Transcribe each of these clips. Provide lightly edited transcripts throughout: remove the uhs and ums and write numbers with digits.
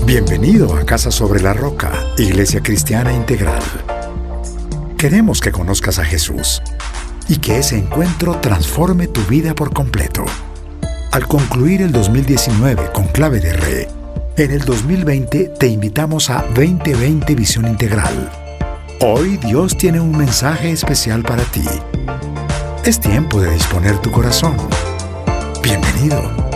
Bienvenido a Casa sobre la Roca, Iglesia Cristiana Integral. Queremos que conozcas a Jesús y que ese encuentro transforme tu vida por completo. Al concluir el 2019 con Clave de Re, en el 2020 te invitamos a 2020 Visión Integral. Hoy Dios tiene un mensaje especial para ti. Es tiempo de disponer tu corazón. Bienvenido.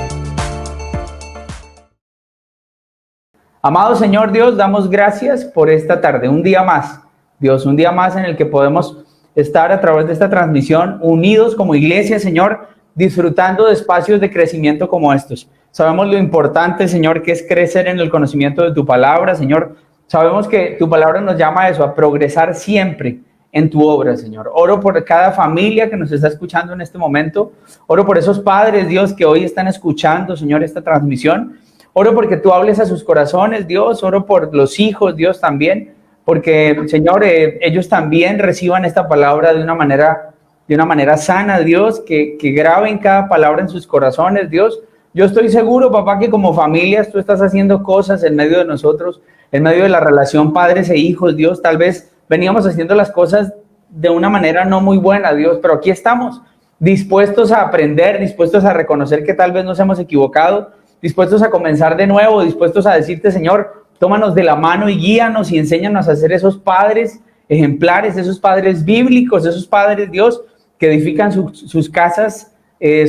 Amado Señor Dios, damos gracias por esta tarde, un día más. Dios, un día más en el que podemos estar a través de esta transmisión unidos como iglesia, Señor, disfrutando de espacios de crecimiento como estos. Sabemos lo importante, Señor, que es crecer en el conocimiento de tu palabra, Señor. Sabemos que tu palabra nos llama a eso, a progresar siempre en tu obra, Señor. Oro por cada familia que nos está escuchando en este momento. Oro por esos padres, Dios, que hoy están escuchando, Señor, esta transmisión. Oro porque tú hables a sus corazones, Dios. Oro por los hijos, Dios, también. Porque, Señor, ellos también reciban esta palabra de una manera sana, Dios. Que graben cada palabra en sus corazones, Dios. Yo estoy seguro, papá, que como familias tú estás haciendo cosas en medio de nosotros, en medio de la relación padres e hijos, Dios. Tal vez veníamos haciendo las cosas de una manera no muy buena, Dios, pero aquí estamos, dispuestos a aprender, dispuestos a reconocer que tal vez nos hemos equivocado, dispuestos a comenzar de nuevo, dispuestos a decirte, Señor, tómanos de la mano y guíanos y enséñanos a ser esos padres ejemplares, esos padres bíblicos, esos padres, Dios, que edifican sus casas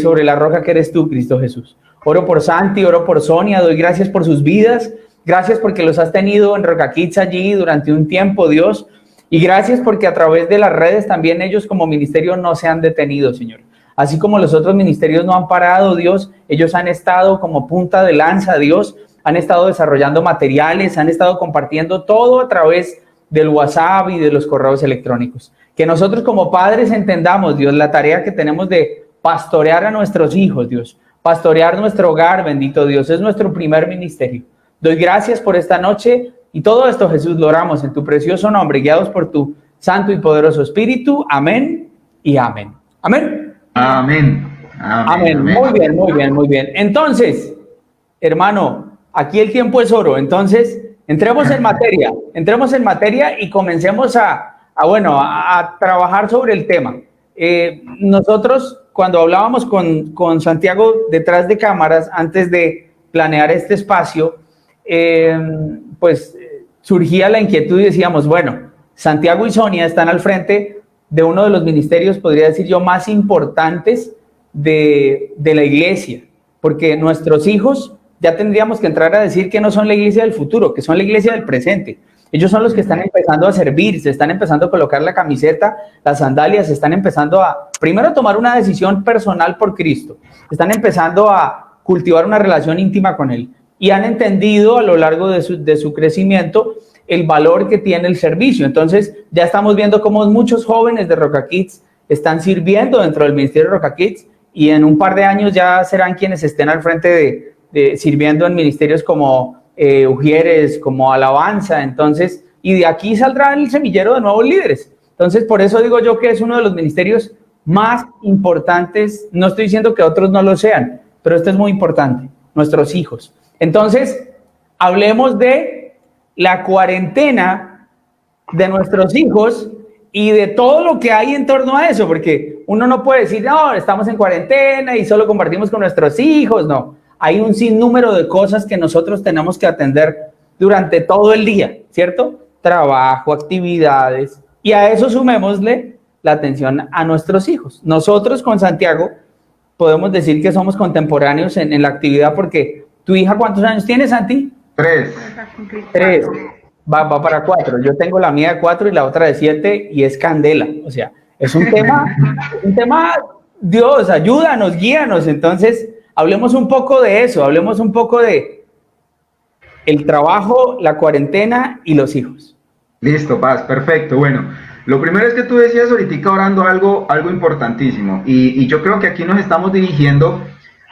sobre la roca que eres tú, Cristo Jesús. Oro por Santi, oro por Sonia, doy gracias por sus vidas, gracias porque los has tenido en Roca Kids allí durante un tiempo, Dios, y gracias porque a través de las redes también ellos como ministerio no se han detenido, Señor. Así como los otros ministerios no han parado, Dios, ellos han estado como punta de lanza, Dios, han estado desarrollando materiales, han estado compartiendo todo a través del WhatsApp y de los correos electrónicos. Que nosotros como padres entendamos, Dios, la tarea que tenemos de pastorear a nuestros hijos, Dios, pastorear nuestro hogar, bendito Dios, es nuestro primer ministerio. Doy gracias por esta noche y todo esto, Jesús, lo oramos en tu precioso nombre, guiados por tu santo y poderoso Espíritu. Amén y amén. Amén. Amén. Amén. Muy bien, muy bien, muy bien. Entonces, hermano, aquí el tiempo es oro. Entonces, entremos en materia y comencemos a trabajar sobre el tema. Nosotros, cuando hablábamos con Santiago detrás de cámaras, antes de planear este espacio, surgía la inquietud y decíamos, bueno, Santiago y Sonia están al frente de uno de los ministerios, podría decir yo, más importantes de la iglesia, porque nuestros hijos ya tendríamos que entrar a decir que no son la iglesia del futuro, que son la iglesia del presente. Ellos son los que están empezando a servir, se están empezando a colocar la camiseta, las sandalias, se están empezando a, primero, a tomar una decisión personal por Cristo, están empezando a cultivar una relación íntima con Él y han entendido a lo largo de su crecimiento el valor que tiene el servicio. Entonces ya estamos viendo cómo muchos jóvenes de Roca Kids están sirviendo dentro del ministerio de Roca Kids y en un par de años ya serán quienes estén al frente de sirviendo en ministerios como Ujieres, como Alabanza. Entonces, y de aquí saldrá el semillero de nuevos líderes. Entonces, por eso digo yo que es uno de los ministerios más importantes. No estoy diciendo que otros no lo sean, pero este es muy importante, nuestros hijos. Entonces, hablemos de la cuarentena de nuestros hijos y de todo lo que hay en torno a eso, porque uno no puede decir, no, estamos en cuarentena y solo compartimos con nuestros hijos. No, hay un sinnúmero de cosas que nosotros tenemos que atender durante todo el día, ¿cierto? Trabajo, actividades, y a eso sumémosle la atención a nuestros hijos. Nosotros con Santiago podemos decir que somos contemporáneos en la actividad, porque ¿tu hija cuántos años tiene, Santi? 3. 3. Va para 4. Yo tengo la mía de 4 y la otra de 7 y es candela. O sea, es un tema, Dios, ayúdanos, guíanos. Entonces, hablemos un poco de eso, hablemos un poco de el trabajo, la cuarentena y los hijos. Listo, Paz, perfecto. Bueno, lo primero es que tú decías ahorita orando algo importantísimo y yo creo que aquí nos estamos dirigiendo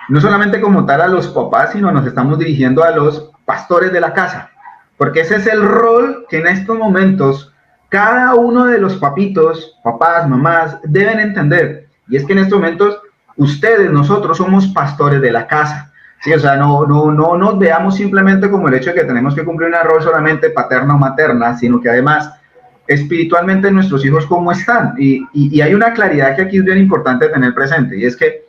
no solamente como tal a los papás, sino nos estamos dirigiendo a los pastores de la casa, porque ese es el rol que en estos momentos cada uno de los papitos, papás, mamás deben entender, y es que en estos momentos ustedes, nosotros somos pastores de la casa. Sí, o sea, no nos veamos simplemente como el hecho de que tenemos que cumplir un rol solamente paterna o materna, sino que además espiritualmente nuestros hijos cómo están. Y hay una claridad que aquí es bien importante tener presente, y es que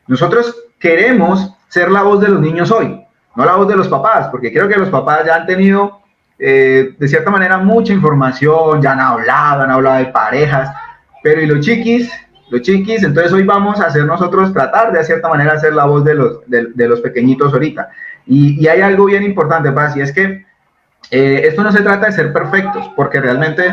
nosotros queremos ser la voz de los niños hoy, no la voz de los papás, porque creo que los papás ya han tenido, de cierta manera, mucha información, ya han hablado de parejas, pero ¿y los chiquis? Los chiquis, entonces hoy vamos a hacer nosotros, tratar de cierta manera ser la voz de los pequeñitos ahorita. Y hay algo bien importante, Paz, y es que esto no se trata de ser perfectos, porque realmente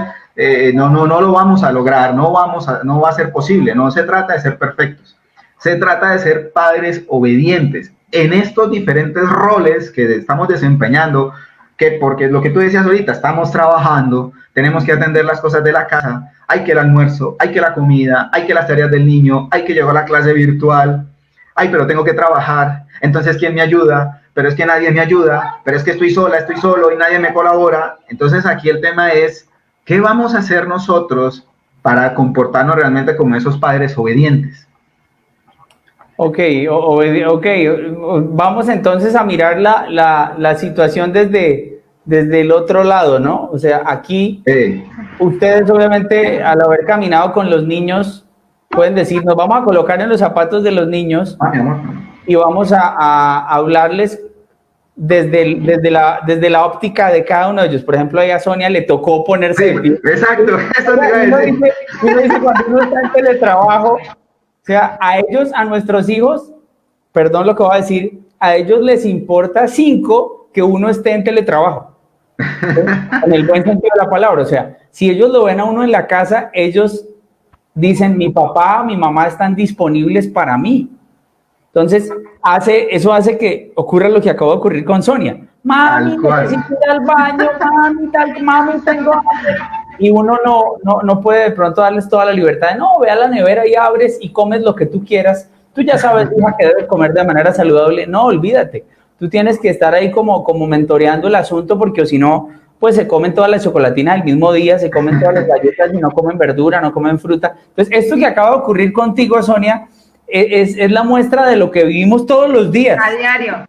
no lo vamos a lograr, no va a ser posible, no se trata de ser perfectos, se trata de ser padres obedientes en estos diferentes roles que estamos desempeñando, porque lo que tú decías ahorita, estamos trabajando, tenemos que atender las cosas de la casa, hay que el almuerzo, hay que la comida, hay que las tareas del niño, hay que llevar la clase virtual, pero tengo que trabajar, entonces ¿quién me ayuda? Pero es que nadie me ayuda, pero es que estoy solo y nadie me colabora. Entonces aquí el tema es, ¿qué vamos a hacer nosotros para comportarnos realmente como esos padres obedientes? Ok, vamos entonces a mirar la situación desde el otro lado, ¿no? O sea, aquí ustedes obviamente al haber caminado con los niños pueden decir, nos vamos a colocar en los zapatos de los niños y vamos a hablarles desde la óptica de cada uno de ellos. Por ejemplo, ahí a Sonia le tocó ponerse de pie. Exacto, eso te iba a decir. Uno dice cuando uno está en teletrabajo, o sea, a ellos, a nuestros hijos, perdón lo que voy a decir, a ellos les importa 5 que uno esté en teletrabajo. En el buen sentido de la palabra. O sea, si ellos lo ven a uno en la casa, ellos dicen, mi papá, mi mamá están disponibles para mí. Entonces, eso hace que ocurra lo que acabó de ocurrir con Sonia. Mami, necesito ir al baño, mami, tengo hambre. Y uno no puede de pronto darles toda la libertad de, no, ve a la nevera y abres y comes lo que tú quieras. Tú ya sabes, hija, que debes comer de manera saludable. No, olvídate. Tú tienes que estar ahí como mentoreando el asunto, porque si no, pues se comen todas las chocolatinas el mismo día, se comen todas las galletas y no comen verdura, no comen fruta. Entonces, esto que acaba de ocurrir contigo, Sonia, es la muestra de lo que vivimos todos los días. A diario.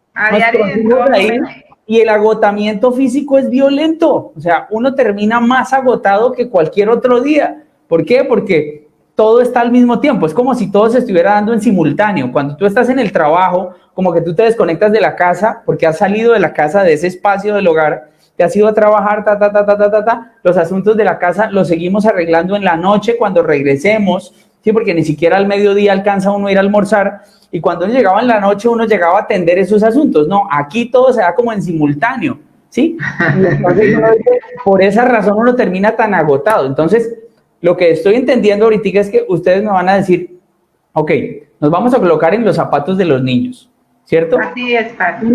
Y el agotamiento físico es violento. O sea, uno termina más agotado que cualquier otro día. ¿Por qué? Porque todo está al mismo tiempo. Es como si todo se estuviera dando en simultáneo. Cuando tú estás en el trabajo, como que tú te desconectas de la casa, porque has salido de la casa, de ese espacio del hogar, te has ido a trabajar, los asuntos de la casa los seguimos arreglando en la noche cuando regresemos, ¿sí? Porque ni siquiera al mediodía alcanza uno a ir a almorzar, y cuando uno llegaba en la noche, uno llegaba a atender esos asuntos. No, aquí todo se da como en simultáneo, ¿sí? Y entonces por esa razón uno termina tan agotado. Entonces, lo que estoy entendiendo ahorita es que ustedes me van a decir, ok, nos vamos a colocar en los zapatos de los niños, ¿cierto? Así es, padre.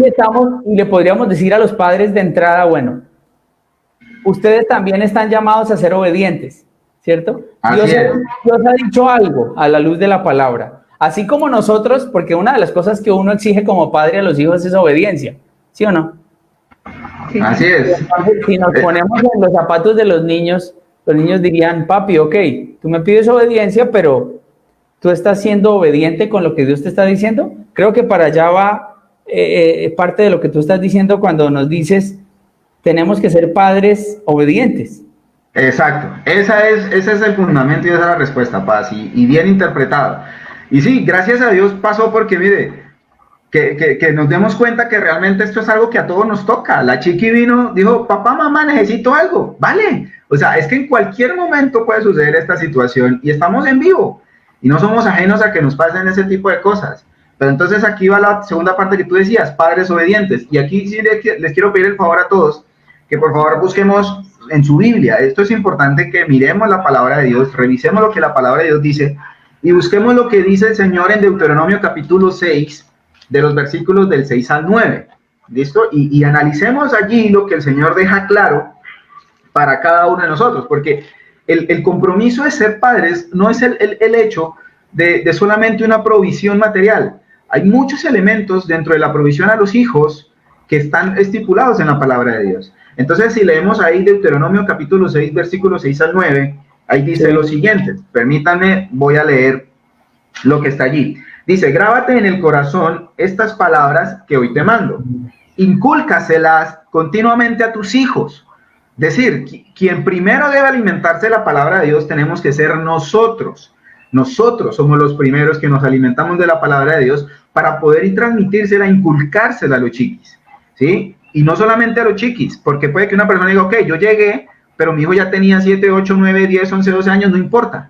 Y le podríamos decir a los padres de entrada, bueno, ustedes también están llamados a ser obedientes, ¿cierto? Dios ha dicho algo a la luz de la palabra. Así como nosotros, porque una de las cosas que uno exige como padre a los hijos es obediencia, ¿sí o no? Sí. Así es. Entonces, si nos ponemos en los zapatos de los niños dirían, papi, ok, tú me pides obediencia, pero ¿tú estás siendo obediente con lo que Dios te está diciendo? Creo que para allá va parte de lo que tú estás diciendo cuando nos dices, tenemos que ser padres obedientes. Exacto, ese es el fundamento y esa es la respuesta, Paz, y bien interpretado. Y sí, gracias a Dios pasó, porque mire, que nos demos cuenta que realmente esto es algo que a todos nos toca. La chiqui vino, dijo, papá, mamá, necesito algo, vale. O sea, es que en cualquier momento puede suceder esta situación y estamos en vivo y no somos ajenos a que nos pasen ese tipo de cosas. Pero entonces aquí va la segunda parte que tú decías, padres obedientes. Y aquí sí les quiero pedir el favor a todos que por favor busquemos en su Biblia. Esto es importante, que miremos la palabra de Dios, revisemos lo que la palabra de Dios dice y busquemos lo que dice el Señor en Deuteronomio capítulo 6, de los versículos del 6 al 9. ¿Listo? Y analicemos allí lo que el Señor deja claro para cada uno de nosotros, porque el compromiso de ser padres no es el hecho de solamente una provisión material. Hay muchos elementos dentro de la provisión a los hijos que están estipulados en la palabra de Dios. Entonces, si leemos ahí Deuteronomio capítulo 6, versículos 6 al 9, ahí dice lo siguiente. Permítanme, voy a leer lo que está allí. Dice, grábate en el corazón estas palabras que hoy te mando. Incúlcaselas continuamente a tus hijos. Es decir, quien primero debe alimentarse de la palabra de Dios tenemos que ser nosotros. Nosotros somos los primeros que nos alimentamos de la palabra de Dios para poder y transmitírsela, inculcársela a los chiquis, ¿sí? Y no solamente a los chiquis, porque puede que una persona diga, ok, yo llegué, pero mi hijo ya tenía 7, 8, 9, 10, 11, 12 años, no importa.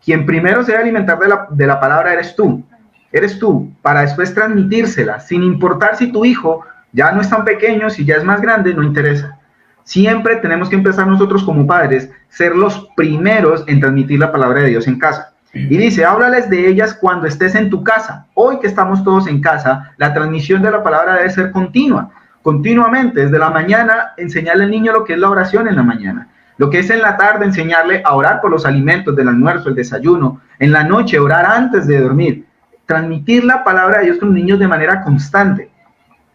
Quien primero se debe alimentar de la palabra eres tú. Eres tú, para después transmitírsela, sin importar si tu hijo ya no es tan pequeño, si ya es más grande, no interesa. Siempre tenemos que empezar nosotros como padres, ser los primeros en transmitir la palabra de Dios en casa. Y dice, háblales de ellas cuando estés en tu casa. Hoy que estamos todos en casa, la transmisión de la palabra debe ser continua, continuamente, desde la mañana, enseñarle al niño lo que es la oración en la mañana. Lo que es en la tarde, enseñarle a orar por los alimentos del almuerzo, el desayuno. En la noche, orar antes de dormir. Transmitir la palabra de Dios con los niños de manera constante.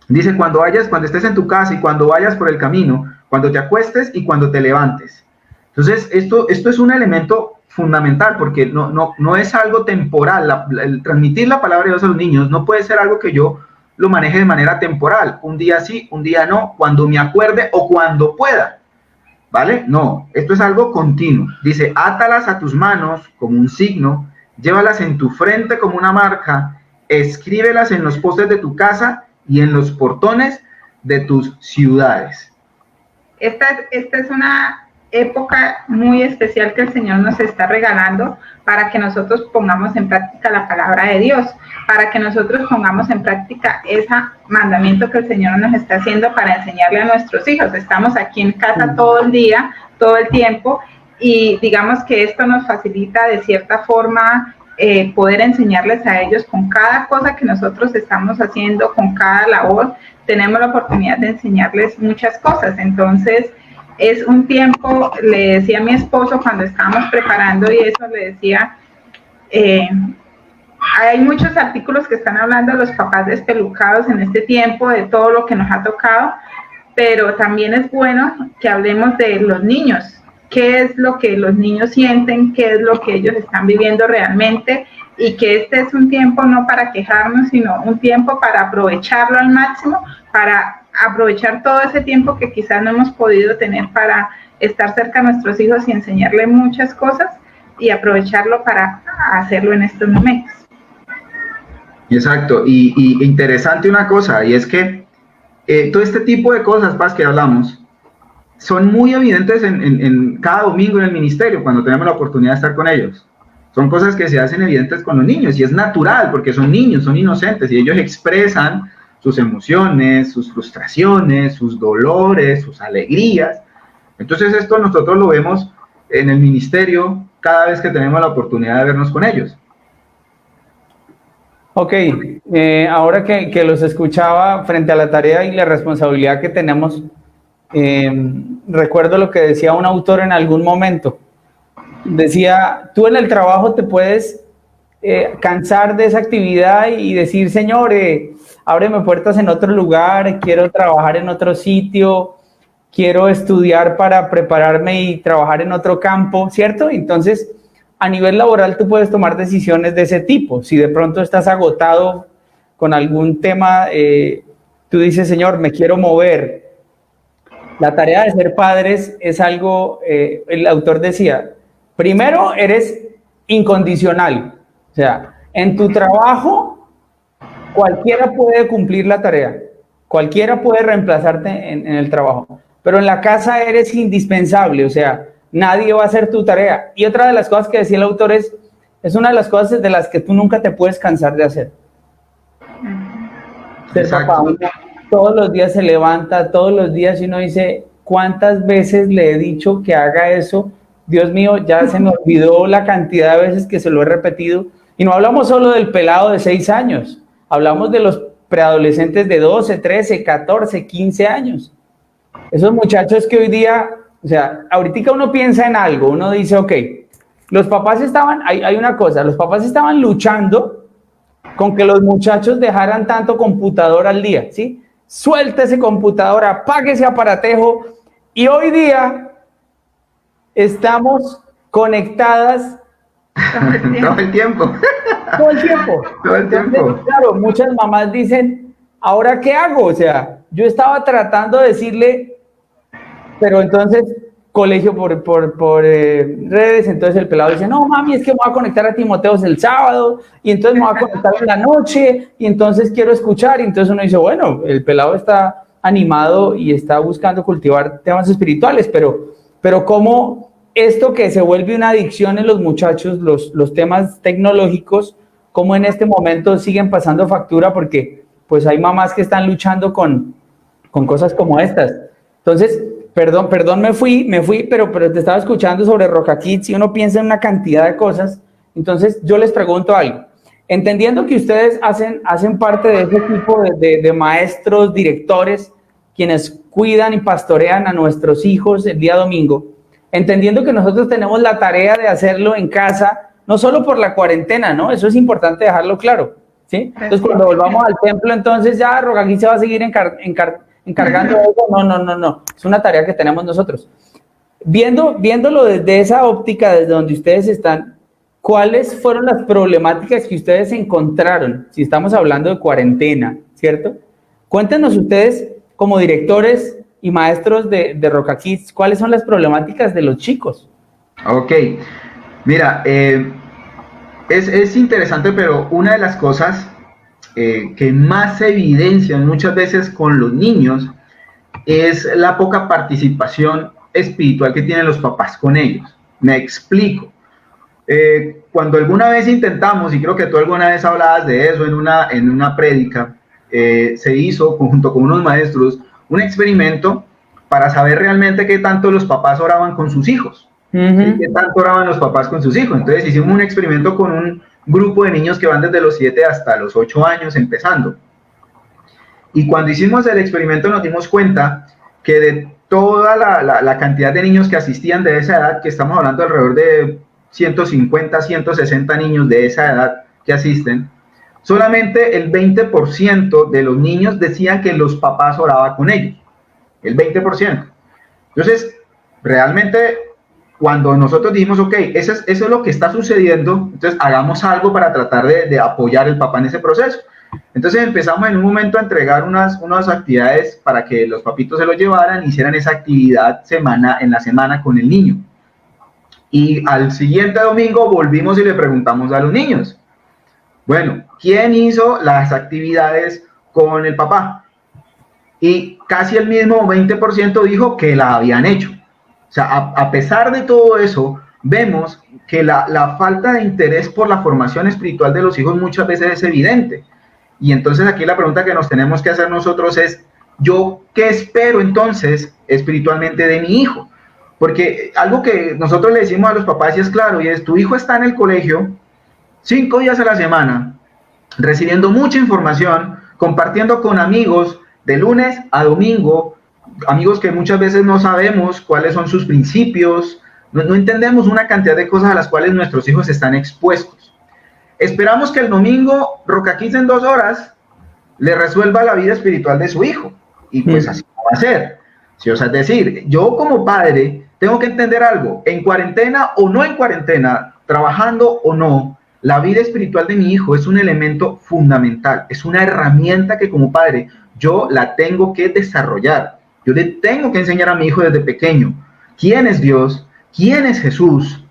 Dice, cuando estés en tu casa y cuando vayas por el camino, cuando te acuestes y cuando te levantes. Entonces, esto es un elemento fundamental, porque no es algo temporal. El transmitir la palabra de Dios a los niños no puede ser algo que yo lo maneje de manera temporal. Un día sí, un día no, cuando me acuerde o cuando pueda. ¿Vale? No, esto es algo continuo. Dice, átalas a tus manos como un signo, llévalas en tu frente como una marca, escríbelas en los postes de tu casa y en los portones de tus ciudades. Esta es una época muy especial que el Señor nos está regalando para que nosotros pongamos en práctica la palabra de Dios, para que nosotros pongamos en práctica ese mandamiento que el Señor nos está haciendo para enseñarle a nuestros hijos. Estamos aquí en casa todo el día, todo el tiempo, y digamos que esto nos facilita de cierta forma poder enseñarles a ellos con cada cosa que nosotros estamos haciendo, con cada labor, tenemos la oportunidad de enseñarles muchas cosas. Entonces, es un tiempo, le decía a mi esposo cuando estábamos preparando y eso, le decía, hay muchos artículos que están hablando de los papás despelucados en este tiempo, de todo lo que nos ha tocado, pero también es bueno que hablemos de los niños, qué es lo que los niños sienten, qué es lo que ellos están viviendo realmente, y que este es un tiempo no para quejarnos, sino un tiempo para aprovecharlo al máximo, para aprovechar todo ese tiempo que quizás no hemos podido tener para estar cerca de nuestros hijos y enseñarles muchas cosas, y aprovecharlo para hacerlo en estos momentos. Exacto, y interesante una cosa, y es que todo este tipo de cosas, Paz, que hablamos, son muy evidentes en cada domingo en el ministerio, cuando tenemos la oportunidad de estar con ellos. Son cosas que se hacen evidentes con los niños, y es natural, porque son niños, son inocentes, y ellos expresan sus emociones, sus frustraciones, sus dolores, sus alegrías. Entonces esto nosotros lo vemos en el ministerio cada vez que tenemos la oportunidad de vernos con ellos. Ok, ahora que los escuchaba frente a la tarea y la responsabilidad que tenemos, recuerdo lo que decía un autor en algún momento. Decía, tú en el trabajo te puedes cansar de esa actividad y decir, Señor, ábreme puertas en otro lugar, quiero trabajar en otro sitio, quiero estudiar para prepararme y trabajar en otro campo, ¿cierto? Entonces, a nivel laboral tú puedes tomar decisiones de ese tipo. Si de pronto estás agotado con algún tema, tú dices, Señor, me quiero mover. La tarea de ser padres es algo, el autor decía, primero eres incondicional. O sea, en tu trabajo cualquiera puede cumplir la tarea, cualquiera puede reemplazarte en el trabajo, pero en la casa eres indispensable, o sea, nadie va a hacer tu tarea. Y otra de las cosas que decía el autor es una de las cosas de las que tú nunca te puedes cansar de hacer. Ser papá, uno todos los días se levanta, todos los días, y uno dice, ¿cuántas veces le he dicho que haga eso? Dios mío, ya se me olvidó la cantidad de veces que se lo he repetido. Y no hablamos solo del pelado de 6 años, hablamos de los preadolescentes de 12, 13, 14, 15 años. Esos muchachos que hoy día, o sea, ahorita uno piensa en algo, uno dice, ok, los papás estaban, hay una cosa, los papás estaban luchando con que los muchachos dejaran tanto computador al día, ¿sí? Suelta ese computador, apague ese aparatejo, y hoy día estamos conectadas Todo el tiempo. Todo el tiempo. Todo el tiempo. Entonces, claro, muchas mamás dicen, ¿ahora qué hago? O sea, yo estaba tratando de decirle, pero entonces, colegio por redes, entonces el pelado dice, no, mami, es que me voy a conectar a Timoteos el sábado, y entonces me voy a conectar en la noche, y entonces quiero escuchar, y entonces uno dice, bueno, el pelado está animado y está buscando cultivar temas espirituales, pero ¿cómo esto que se vuelve una adicción en los muchachos, los temas tecnológicos, cómo en este momento siguen pasando factura? Porque pues hay mamás que están luchando con cosas como estas. Entonces, perdón, me fui, pero te estaba escuchando sobre Roca Kids y uno piensa en una cantidad de cosas. Entonces, yo les pregunto algo. Entendiendo que ustedes hacen parte de ese tipo de maestros, directores, quienes cuidan y pastorean a nuestros hijos el día domingo, entendiendo que nosotros tenemos la tarea de hacerlo en casa, no solo por la cuarentena, ¿no? Eso es importante dejarlo claro, ¿sí? Entonces, cuando volvamos al templo, entonces ya Roca Kids se va a seguir encargando de eso. No. Es una tarea que tenemos nosotros. Viéndolo desde esa óptica, desde donde ustedes están, ¿cuáles fueron las problemáticas que ustedes encontraron? Si estamos hablando de cuarentena, ¿cierto? Cuéntenos ustedes, como directores y maestros de Roca Kids, ¿cuáles son las problemáticas de los chicos? Ok, mira, es interesante, pero una de las cosas que más se evidencian muchas veces con los niños es la poca participación espiritual que tienen los papás con ellos. Me explico. Cuando alguna vez intentamos, y creo que tú alguna vez hablabas de eso en una prédica, se hizo junto con unos maestros un experimento para saber realmente qué tanto los papás oraban con sus hijos. ¿Sí? ¿Qué tanto oraban los papás con sus hijos? Entonces hicimos un experimento con un grupo de niños que van desde los 7 hasta los 8 años empezando. Y cuando hicimos el experimento nos dimos cuenta que de toda la cantidad de niños que asistían de esa edad, que estamos hablando alrededor de 150, 160 niños de esa edad que asisten, solamente el 20% de los niños decían que los papás oraban con ellos. El 20%. Entonces, realmente, cuando nosotros dijimos, ok, eso es lo que está sucediendo, entonces hagamos algo para tratar de apoyar al papá en ese proceso. Entonces empezamos en un momento a entregar unas actividades para que los papitos se lo llevaran, hicieran esa actividad en la semana con el niño. Y al siguiente domingo volvimos y le preguntamos a los niños, bueno, ¿quién hizo las actividades con el papá? Y casi el mismo 20% dijo que la habían hecho. O sea, a pesar de todo eso, vemos que la falta de interés por la formación espiritual de los hijos muchas veces es evidente. Y entonces aquí la pregunta que nos tenemos que hacer nosotros es, ¿yo qué espero entonces espiritualmente de mi hijo? Porque algo que nosotros le decimos a los papás y es claro, y es, tu hijo está en el colegio 5 días a la semana, recibiendo mucha información, compartiendo con amigos de lunes a domingo, amigos que muchas veces no sabemos cuáles son sus principios, no entendemos una cantidad de cosas a las cuales nuestros hijos están expuestos. Esperamos que el domingo Roca Kids en 2 horas le resuelva la vida espiritual de su hijo, y pues así va a ser. ¿Sí? O sea, es decir, yo como padre tengo que entender algo, en cuarentena o no en cuarentena, trabajando o no, la vida espiritual de mi hijo es un elemento fundamental, es una herramienta que como padre yo la tengo que desarrollar. Yo le tengo que enseñar a mi hijo desde pequeño quién es Dios, quién es Jesús.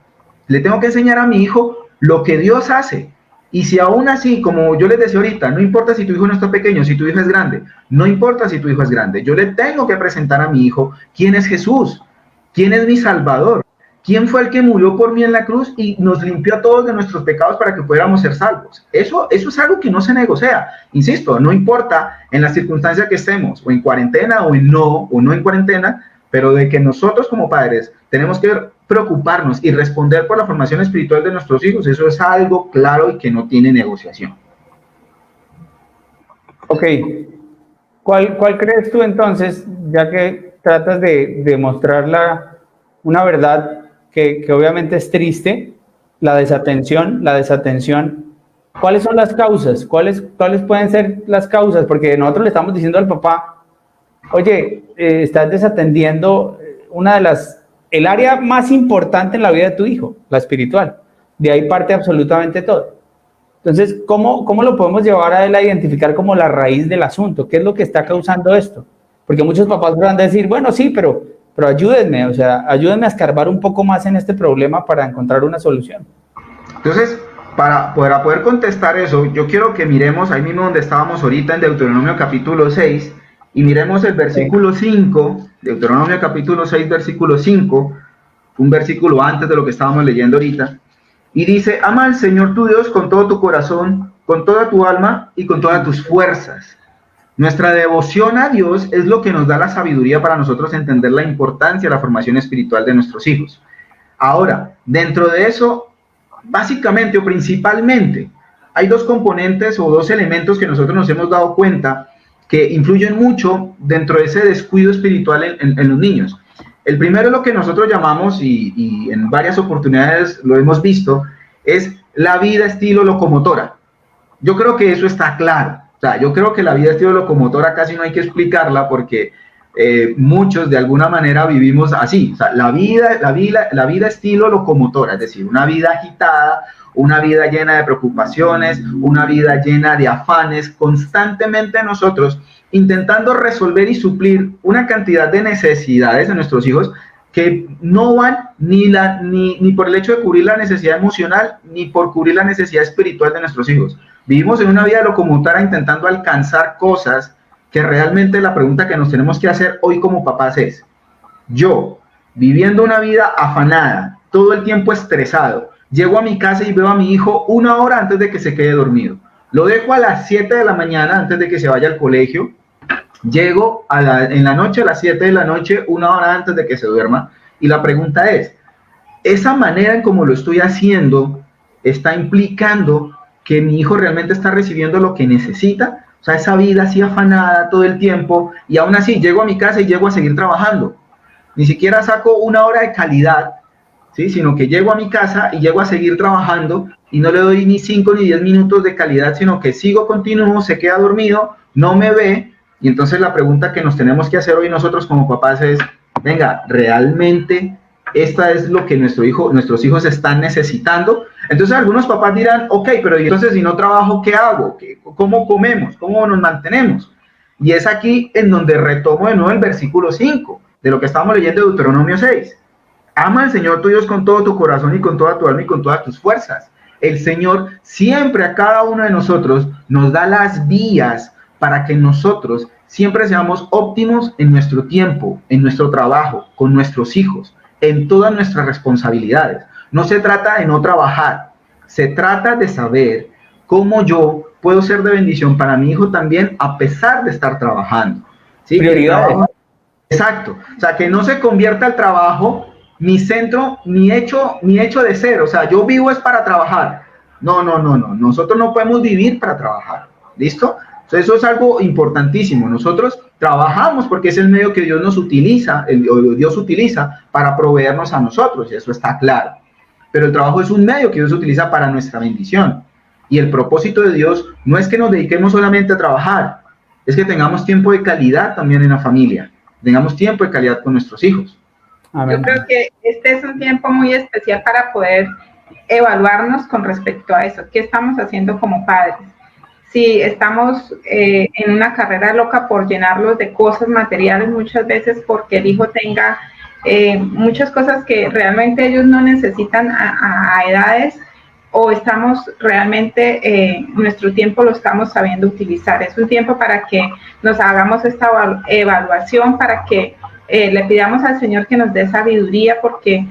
Le tengo que enseñar a mi hijo lo que Dios hace. Y si aún así, como yo les decía ahorita, no importa si tu hijo no está pequeño, si tu hijo es grande, no importa si tu hijo es grande, yo le tengo que presentar a mi hijo quién es Jesús, quién es mi Salvador, quién fue el que murió por mí en la cruz y nos limpió a todos de nuestros pecados para que pudiéramos ser salvos. Eso es algo que no se negocia. Insisto, no importa en la circunstancia que estemos, o en cuarentena o no en cuarentena, pero de que nosotros como padres tenemos que preocuparnos y responder por la formación espiritual de nuestros hijos, eso es algo claro y que no tiene negociación. Ok, ¿cuál crees tú entonces, ya que tratas de mostrar una verdad que obviamente es triste, la desatención, ¿cuáles son las causas? ¿Cuáles pueden ser las causas? Porque nosotros le estamos diciendo al papá, oye, estás desatendiendo el área más importante en la vida de tu hijo, la espiritual. de ahí parte absolutamente todo. Entonces, ¿cómo lo podemos llevar a él a identificar como la raíz del asunto? ¿Qué es lo que está causando esto? Porque muchos papás van a decir, bueno, sí, pero ayúdenme, o sea, ayúdenme a escarbar un poco más en este problema para encontrar una solución. Entonces, para poder contestar eso, yo quiero que miremos ahí mismo donde estábamos ahorita en Deuteronomio capítulo 6 y miremos el versículo 5, Deuteronomio capítulo 6, versículo 5, un versículo antes de lo que estábamos leyendo ahorita, y dice, ama al Señor tu Dios con todo tu corazón, con toda tu alma y con todas tus fuerzas. Nuestra devoción a Dios es lo que nos da la sabiduría para nosotros entender la importancia de la formación espiritual de nuestros hijos. Ahora, dentro de eso, básicamente o principalmente, hay dos componentes o dos elementos que nosotros nos hemos dado cuenta que influyen mucho dentro de ese descuido espiritual en los niños. El primero es lo que nosotros llamamos, y en varias oportunidades lo hemos visto, es la vida estilo locomotora. Yo creo que eso está claro. O sea, yo creo que la vida estilo locomotora casi no hay que explicarla porque muchos de alguna manera vivimos así. O sea, la vida estilo locomotora, es decir, una vida agitada, una vida llena de preocupaciones, una vida llena de afanes, constantemente nosotros intentando resolver y suplir una cantidad de necesidades de nuestros hijos que no van ni por el hecho de cubrir la necesidad emocional, ni por cubrir la necesidad espiritual de nuestros hijos. Vivimos en una vida locomotora intentando alcanzar cosas que realmente la pregunta que nos tenemos que hacer hoy como papás es, yo, viviendo una vida afanada, todo el tiempo estresado, llego a mi casa y veo a mi hijo 1 hora antes de que se quede dormido. Lo dejo a las 7 de la mañana antes de que se vaya al colegio. Llego en la noche a las 7 de la noche, 1 hora antes de que se duerma. Y la pregunta es, ¿esa manera en cómo lo estoy haciendo está implicando que mi hijo realmente está recibiendo lo que necesita? O sea, esa vida así afanada todo el tiempo y aún así llego a mi casa y llego a seguir trabajando. Ni siquiera saco 1 hora de calidad, ¿sí? Sino que llego a mi casa y llego a seguir trabajando y no le doy ni 5 ni 10 minutos de calidad, sino que continúo, se queda dormido, no me ve. Y entonces la pregunta que nos tenemos que hacer hoy nosotros como papás es, venga, ¿realmente esta es lo que nuestros hijos están necesitando? Entonces algunos papás dirán, ok, pero entonces si no trabajo, ¿qué hago? ¿Cómo comemos? ¿Cómo nos mantenemos? Y es aquí en donde retomo de nuevo el versículo 5 de lo que estamos leyendo de Deuteronomio 6. Ama al Señor tu Dios con todo tu corazón y con toda tu alma y con todas tus fuerzas. El Señor siempre a cada uno de nosotros nos da las vías para que nosotros siempre seamos óptimos en nuestro tiempo, en nuestro trabajo, con nuestros hijos, en todas nuestras responsabilidades. No se trata de no trabajar, se trata de saber cómo yo puedo ser de bendición para mi hijo también a pesar de estar trabajando. ¿Sí? Prioridades. Exacto, o sea, que no se convierta el trabajo mi centro, mi hecho de ser. O sea, yo vivo es para trabajar. No, nosotros no podemos vivir para trabajar. ¿Listo? Entonces, eso es algo importantísimo. Nosotros trabajamos porque es el medio que Dios utiliza para proveernos a nosotros, y eso está claro. Pero el trabajo es un medio que Dios utiliza para nuestra bendición. Y el propósito de Dios no es que nos dediquemos solamente a trabajar, es que tengamos tiempo de calidad también en la familia, tengamos tiempo de calidad con nuestros hijos. Amén. Yo creo que este es un tiempo muy especial para poder evaluarnos con respecto a eso. ¿Qué estamos haciendo como padres? Si estamos en una carrera loca por llenarlos de cosas materiales, muchas veces porque el hijo tenga muchas cosas que realmente ellos no necesitan a edades, o estamos realmente, nuestro tiempo lo estamos sabiendo utilizar. Es un tiempo para que nos hagamos esta evaluación, para que le pidamos al Señor que nos dé sabiduría, porque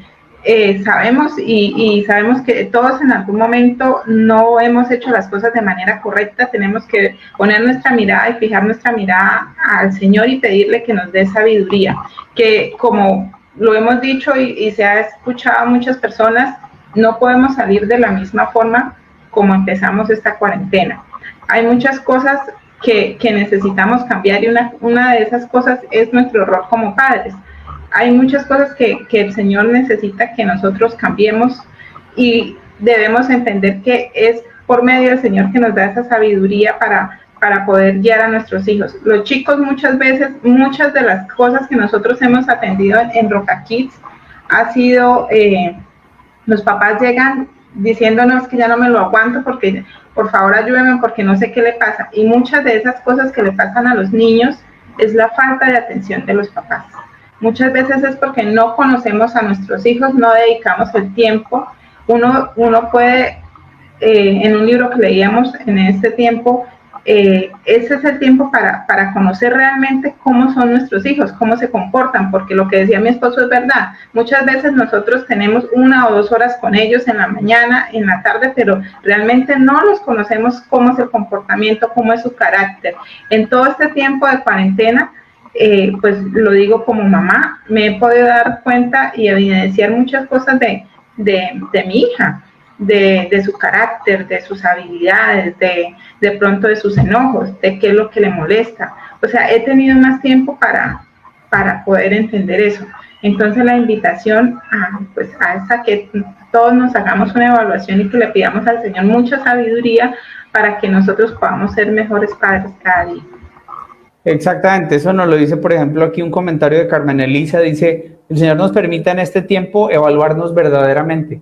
sabemos y sabemos que todos en algún momento no hemos hecho las cosas de manera correcta. Tenemos que poner nuestra mirada y fijar nuestra mirada al Señor y pedirle que nos dé sabiduría, que como lo hemos dicho y se ha escuchado a muchas personas, no podemos salir de la misma forma como empezamos esta cuarentena. Hay muchas cosas que necesitamos cambiar, y una de esas cosas es nuestro rol como padres. Hay muchas cosas que el Señor necesita que nosotros cambiemos, y debemos entender que es por medio del Señor que nos da esa sabiduría para poder guiar a nuestros hijos. Los chicos muchas veces, muchas de las cosas que nosotros hemos atendido en Roca Kids ha sido, los papás llegan diciéndonos que ya no me lo aguanto porque por favor ayúdenme porque no sé qué le pasa. Y muchas de esas cosas que le pasan a los niños es la falta de atención de los papás. Muchas veces es porque no conocemos a nuestros hijos, no dedicamos el tiempo. Uno puede, en un libro que leíamos en este tiempo, ese es el tiempo para conocer realmente cómo son nuestros hijos, cómo se comportan, porque lo que decía mi esposo es verdad. Muchas veces nosotros tenemos 1 o 2 horas con ellos en la mañana, en la tarde, pero realmente no los conocemos cómo es el comportamiento, cómo es su carácter. En todo este tiempo de cuarentena, pues lo digo como mamá, me he podido dar cuenta y evidenciar muchas cosas de mi hija, de su carácter, de sus habilidades, de pronto de sus enojos, de qué es lo que le molesta. O sea, he tenido más tiempo para poder entender eso. Entonces la invitación a que todos nos hagamos una evaluación y que le pidamos al Señor mucha sabiduría para que nosotros podamos ser mejores padres cada día. Exactamente, eso nos lo dice, por ejemplo, aquí un comentario de Carmen Elisa, dice, el Señor nos permita en este tiempo evaluarnos verdaderamente.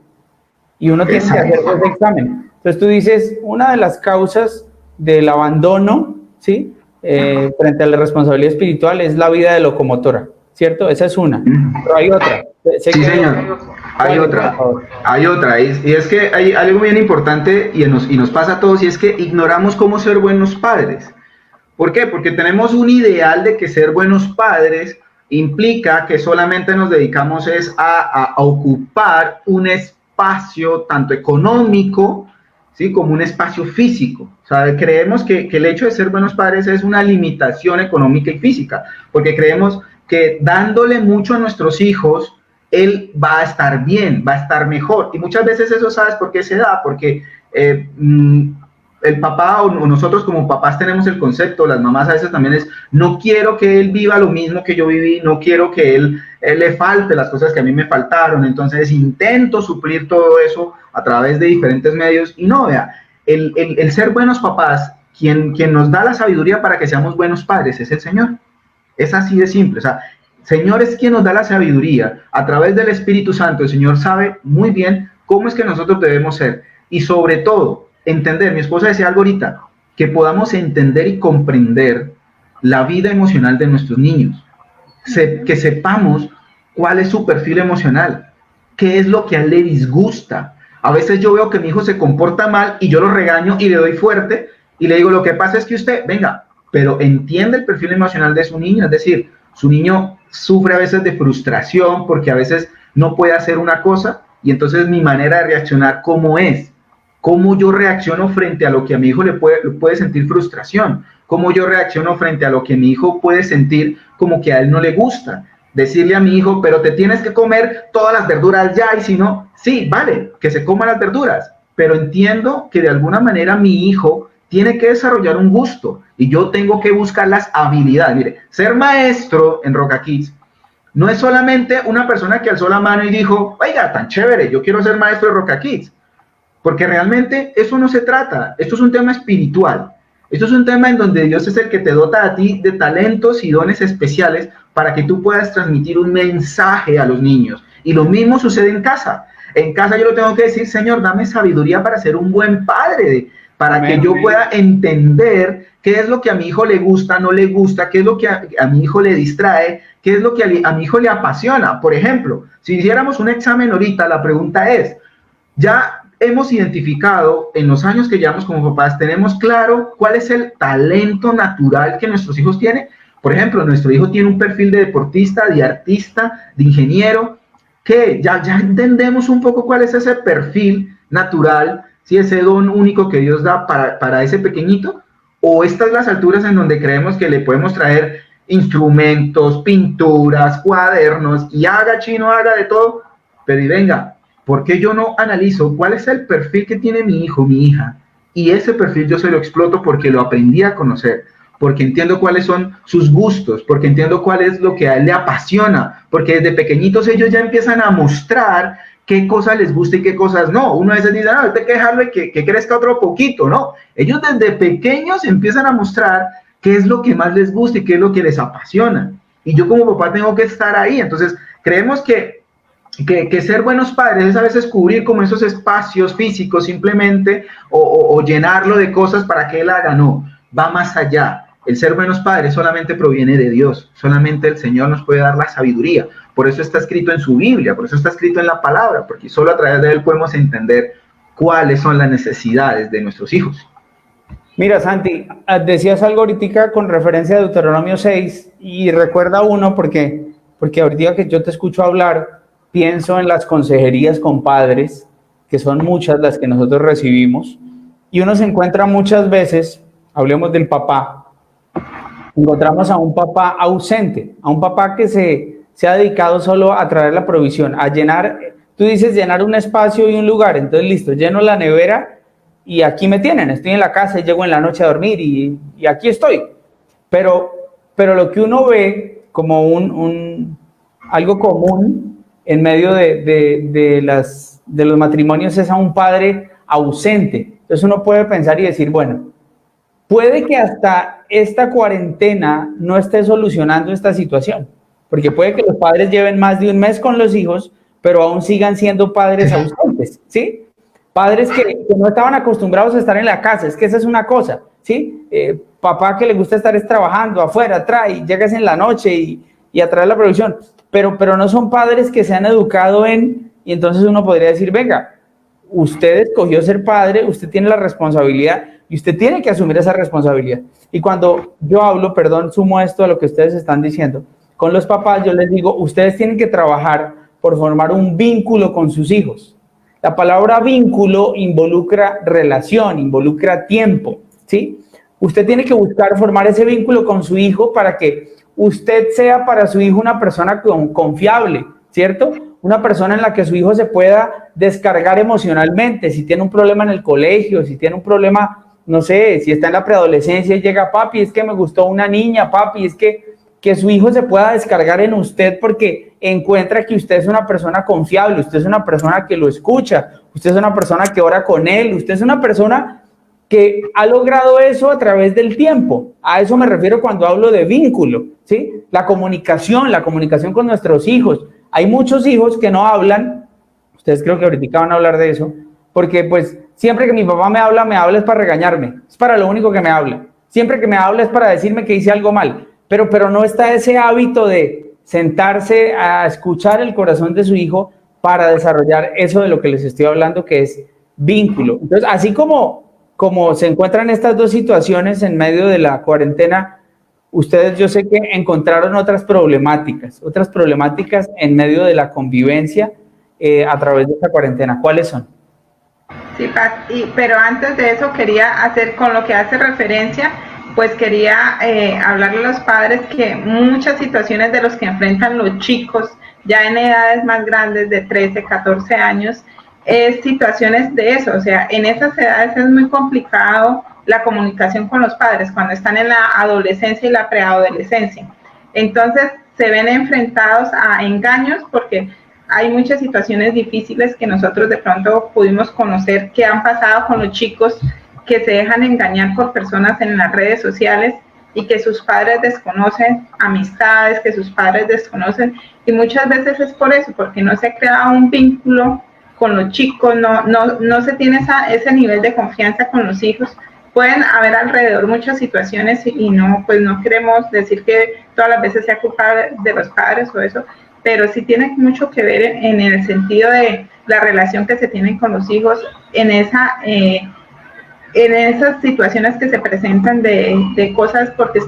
Y uno tiene que hacer ese examen. Entonces tú dices, una de las causas del abandono, ¿sí? Frente a la responsabilidad espiritual es la vida de locomotora, ¿cierto? Esa es una, pero hay otra. Sí, señor, hay otra, y es que hay algo bien importante y nos pasa a todos, y es que ignoramos cómo ser buenos padres. ¿Por qué? Porque tenemos un ideal de que ser buenos padres implica que solamente nos dedicamos a ocupar un espacio tanto económico, ¿sí?, como un espacio físico. O sea, creemos que el hecho de ser buenos padres es una limitación económica y física, porque creemos que dándole mucho a nuestros hijos, él va a estar bien, va a estar mejor. Y muchas veces eso, ¿sabes por qué se da? Porque el papá o nosotros como papás tenemos el concepto, las mamás a veces también es, no quiero que él viva lo mismo que yo viví, no quiero que él le falte las cosas que a mí me faltaron, entonces intento suplir todo eso a través de diferentes medios. Y no, vea, el ser buenos papás, quien nos da la sabiduría para que seamos buenos padres es el Señor. Es así de simple. O sea, Señor es quien nos da la sabiduría a través del Espíritu Santo. El Señor sabe muy bien cómo es que nosotros debemos ser, y sobre todo entender, mi esposa decía algo ahorita, que podamos entender y comprender la vida emocional de nuestros niños, que sepamos cuál es su perfil emocional, qué es lo que a él le disgusta. A veces yo veo que mi hijo se comporta mal y yo lo regaño y le doy fuerte y le digo, lo que pasa es que usted, venga, pero entiende el perfil emocional de su niño, es decir, su niño sufre a veces de frustración porque a veces no puede hacer una cosa, y entonces mi manera de reaccionar, ¿cómo es? ¿Cómo yo reacciono frente a lo que a mi hijo le puede sentir frustración? ¿Cómo yo reacciono frente a lo que mi hijo puede sentir como que a él no le gusta? Decirle a mi hijo, pero te tienes que comer todas las verduras ya, y si no, sí, vale, que se coman las verduras, pero entiendo que de alguna manera mi hijo tiene que desarrollar un gusto y yo tengo que buscar las habilidades. Mire, ser maestro en Roca Kids no es solamente una persona que alzó la mano y dijo, oiga, tan chévere, yo quiero ser maestro de Roca Kids. Porque realmente eso no se trata. Esto es un tema espiritual. Esto es un tema en donde Dios es el que te dota a ti de talentos y dones especiales para que tú puedas transmitir un mensaje a los niños. Y lo mismo sucede en casa. En casa yo lo tengo que decir, Señor, dame sabiduría para ser un buen padre, para que yo pueda entender qué es lo que a mi hijo le gusta, no le gusta, qué es lo que a mi hijo le distrae, qué es lo que a mi hijo le apasiona. Por ejemplo, si hiciéramos un examen ahorita, la pregunta es, ya hemos identificado en los años que llevamos como papás, tenemos claro cuál es el talento natural que nuestros hijos tienen. Por ejemplo, nuestro hijo tiene un perfil de deportista, de artista, de ingeniero, que ya entendemos un poco cuál es ese perfil natural, si ese don único que Dios da para ese pequeñito, o estas las alturas en donde creemos que le podemos traer instrumentos, pinturas, cuadernos, y haga chino, haga de todo, pero y venga, ¿por qué yo no analizo cuál es el perfil que tiene mi hijo, mi hija? Y ese perfil yo se lo exploto porque lo aprendí a conocer, porque entiendo cuáles son sus gustos, porque entiendo cuál es lo que a él le apasiona, porque desde pequeñitos ellos ya empiezan a mostrar qué cosas les gusta y qué cosas no. Uno a veces dice, no, hay que dejarlo y que crezca otro poquito, ¿no? Ellos desde pequeños empiezan a mostrar qué es lo que más les gusta y qué es lo que les apasiona. Y yo como papá tengo que estar ahí. Entonces, creemos que que ser buenos padres es a veces cubrir como esos espacios físicos simplemente o llenarlo de cosas para que él haga. No, va más allá. El ser buenos padres solamente proviene de Dios, solamente el Señor nos puede dar la sabiduría. Por eso está escrito en su Biblia, por eso está escrito en la palabra, porque solo a través de él podemos entender cuáles son las necesidades de nuestros hijos. Mira, Santi, decías algo ahorita con referencia a Deuteronomio 6 y recuerda uno porque ahorita que yo te escucho hablar, pienso en las consejerías con padres, que son muchas las que nosotros recibimos, y uno se encuentra muchas veces, hablemos del papá, encontramos a un papá ausente, a un papá que se ha dedicado solo a traer la provisión, a llenar, tú dices llenar un espacio y un lugar, entonces listo, lleno la nevera y aquí me tienen, estoy en la casa y llego en la noche a dormir y aquí estoy. Pero lo que uno ve como algo común en medio de los matrimonios es a un padre ausente. Entonces uno puede pensar y decir, bueno, puede que hasta esta cuarentena no esté solucionando esta situación, porque puede que los padres lleven más de un mes con los hijos, pero aún sigan siendo padres ausentes, ¿sí? Padres que no estaban acostumbrados a estar en la casa, es que esa es una cosa, ¿sí? Papá que le gusta estar trabajando afuera, llegas en la noche y a traer la producción, pero no son padres que se han educado y entonces uno podría decir, venga, usted escogió ser padre, usted tiene la responsabilidad y usted tiene que asumir esa responsabilidad. Y cuando yo hablo, sumo esto a lo que ustedes están diciendo, con los papás yo les digo, ustedes tienen que trabajar por formar un vínculo con sus hijos. La palabra vínculo involucra relación, involucra tiempo, ¿sí? Usted tiene que buscar formar ese vínculo con su hijo para que usted sea para su hijo una persona confiable, ¿cierto? Una persona en la que su hijo se pueda descargar emocionalmente, si tiene un problema en el colegio, si tiene un problema, no sé, si está en la preadolescencia y llega, papi, es que me gustó una niña, papi, es que su hijo se pueda descargar en usted porque encuentra que usted es una persona confiable, usted es una persona que lo escucha, usted es una persona que ora con él, usted es una persona que ha logrado eso a través del tiempo. A eso me refiero cuando hablo de vínculo, ¿sí? La comunicación con nuestros hijos. Hay muchos hijos que no hablan, ustedes creo que ahorita van a hablar de eso, porque pues siempre que mi papá me habla es para regañarme, es para lo único que me habla. Siempre que me habla es para decirme que hice algo mal, pero no está ese hábito de sentarse a escuchar el corazón de su hijo para desarrollar eso de lo que les estoy hablando, que es vínculo. Entonces, así como se encuentran estas dos situaciones en medio de la cuarentena, ustedes yo sé que encontraron otras problemáticas en medio de la convivencia a través de esta cuarentena. ¿Cuáles son? Sí, pero antes de eso quería hacer, con lo que hace referencia, pues quería hablarle a los padres que muchas situaciones de los que enfrentan los chicos ya en edades más grandes de 13, 14 años, es situaciones de eso, o sea, en esas edades es muy complicado la comunicación con los padres cuando están en la adolescencia y la preadolescencia. Entonces se ven enfrentados a engaños porque hay muchas situaciones difíciles que nosotros de pronto pudimos conocer que han pasado con los chicos que se dejan engañar por personas en las redes sociales y que sus padres desconocen, amistades que sus padres desconocen, y muchas veces es por eso, porque no se crea un vínculo con los chicos, no se tiene ese nivel de confianza con los hijos. Pueden haber alrededor muchas situaciones y no queremos decir que todas las veces sea culpa de los padres o eso, pero sí tiene mucho que ver en el sentido de la relación que se tienen con los hijos en esas situaciones que se presentan de cosas porque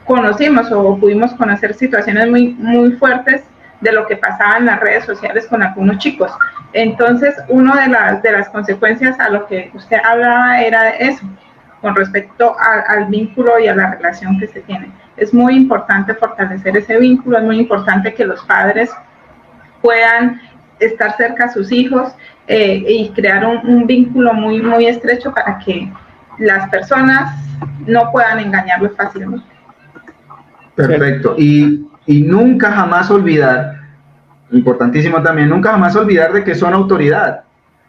conocimos o pudimos conocer situaciones muy, muy fuertes de lo que pasaba en las redes sociales con algunos chicos. Entonces, una de las consecuencias a lo que usted hablaba era eso, con respecto al vínculo y a la relación que se tiene. Es muy importante fortalecer ese vínculo, es muy importante que los padres puedan estar cerca a sus hijos y crear un vínculo muy, muy estrecho para que las personas no puedan engañarlos fácilmente. Perfecto. Y nunca jamás olvidar, importantísimo también, nunca jamás olvidar de que son autoridad,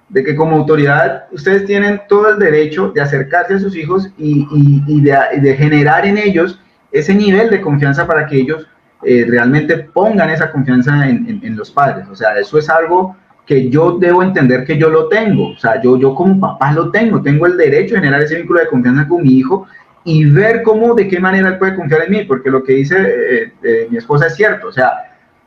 de que como autoridad ustedes tienen todo el derecho de acercarse a sus hijos y de generar en ellos ese nivel de confianza para que ellos realmente pongan esa confianza en los padres. O sea, eso es algo que yo debo entender que yo lo tengo. O sea, yo como papá lo tengo el derecho de generar ese vínculo de confianza con mi hijo y ver cómo, de qué manera él puede confiar en mí, porque lo que dice mi esposa es cierto. O sea,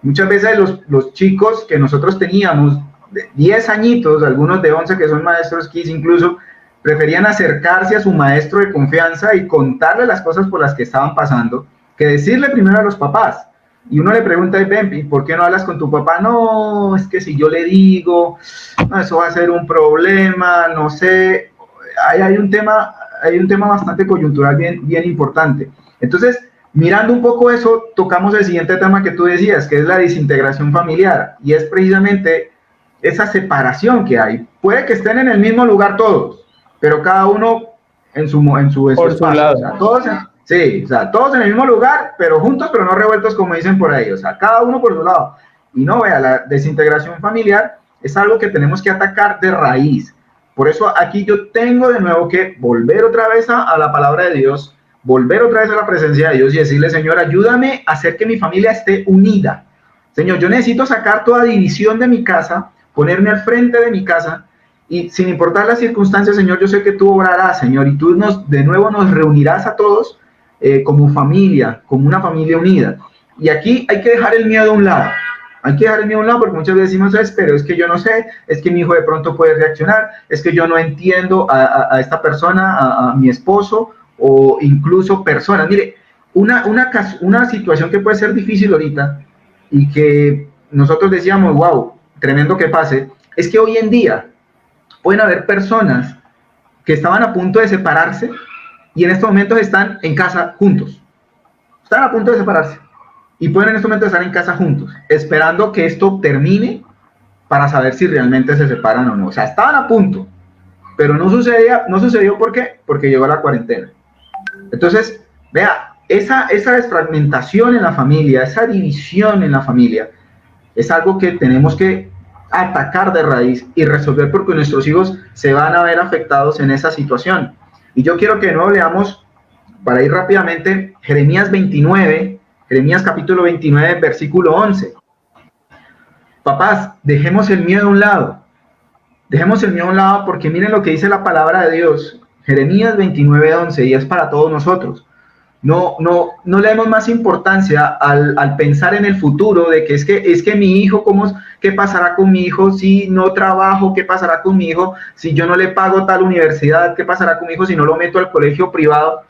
muchas veces los chicos que nosotros teníamos, de 10 añitos, algunos de 11 que son maestros KISS incluso, preferían acercarse a su maestro de confianza y contarle las cosas por las que estaban pasando, que decirle primero a los papás. Y uno le pregunta, ven, ¿y por qué no hablas con tu papá? No, es que si yo le digo, no, eso va a ser un problema, no sé. Hay un tema bastante coyuntural bien importante. Entonces, mirando un poco eso, tocamos el siguiente tema que tú decías, que es la desintegración familiar, y es precisamente esa separación que hay. Puede que estén en el mismo lugar todos, pero cada uno en su espacio. Lado. O sea, todos en el mismo lugar, pero juntos, pero no revueltos, como dicen por ahí. O sea, cada uno por su lado. Y no, vea, la desintegración familiar es algo que tenemos que atacar de raíz. Por eso aquí yo tengo de nuevo que volver otra vez a la palabra de Dios, volver otra vez a la presencia de Dios y decirle, Señor, ayúdame a hacer que mi familia esté unida. Señor, yo necesito sacar toda división de mi casa, ponerme al frente de mi casa, y sin importar las circunstancias, Señor, yo sé que tú obrarás, Señor, y tú de nuevo nos reunirás a todos como familia, como una familia unida. Y aquí hay que dejar el miedo a un lado. Hay que dejar el miedo a un lado porque muchas veces decimos, pero es que yo no sé, es que mi hijo de pronto puede reaccionar, es que yo no entiendo a esta persona, a mi esposo, o incluso personas. Mire, una situación que puede ser difícil ahorita y que nosotros decíamos, wow, tremendo que pase, es que hoy en día pueden haber personas que estaban a punto de separarse y en estos momentos están en casa juntos. Están a punto de separarse y pueden en estos momentos estar en casa juntos, esperando que esto termine para saber si realmente se separan o no. O sea, estaban a punto, pero no sucedió. ¿Por qué? Porque llegó la cuarentena. Entonces, vea, esa desfragmentación en la familia, esa división en la familia, es algo que tenemos que atacar de raíz y resolver porque nuestros hijos se van a ver afectados en esa situación. Y yo quiero que de nuevo leamos, para ir rápidamente, Jeremías capítulo 29, versículo 11. Papás, dejemos el miedo a un lado. Dejemos el miedo a un lado porque miren lo que dice la palabra de Dios. Jeremías 29, 11, y es para todos nosotros. No le demos más importancia al pensar en el futuro de que es que mi hijo, ¿qué pasará con mi hijo si no trabajo? ¿Qué pasará con mi hijo si yo no le pago tal universidad? ¿Qué pasará con mi hijo si no lo meto al colegio privado?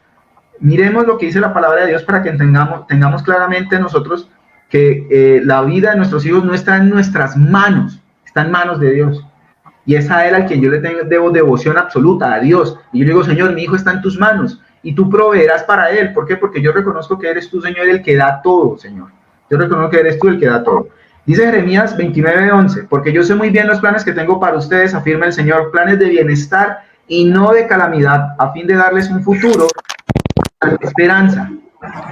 Miremos lo que dice la palabra de Dios para que tengamos claramente nosotros que la vida de nuestros hijos no está en nuestras manos, está en manos de Dios. Y es a Él al quien yo le debo devoción absoluta, a Dios. Y yo le digo, Señor, mi hijo está en tus manos y tú proveerás para él. ¿Por qué? Porque yo reconozco que eres tú, Señor, el que da todo, Señor. Yo reconozco que eres tú el que da todo. Dice Jeremías 29:11, porque yo sé muy bien los planes que tengo para ustedes, afirma el Señor, planes de bienestar y no de calamidad, a fin de darles un futuro, esperanza.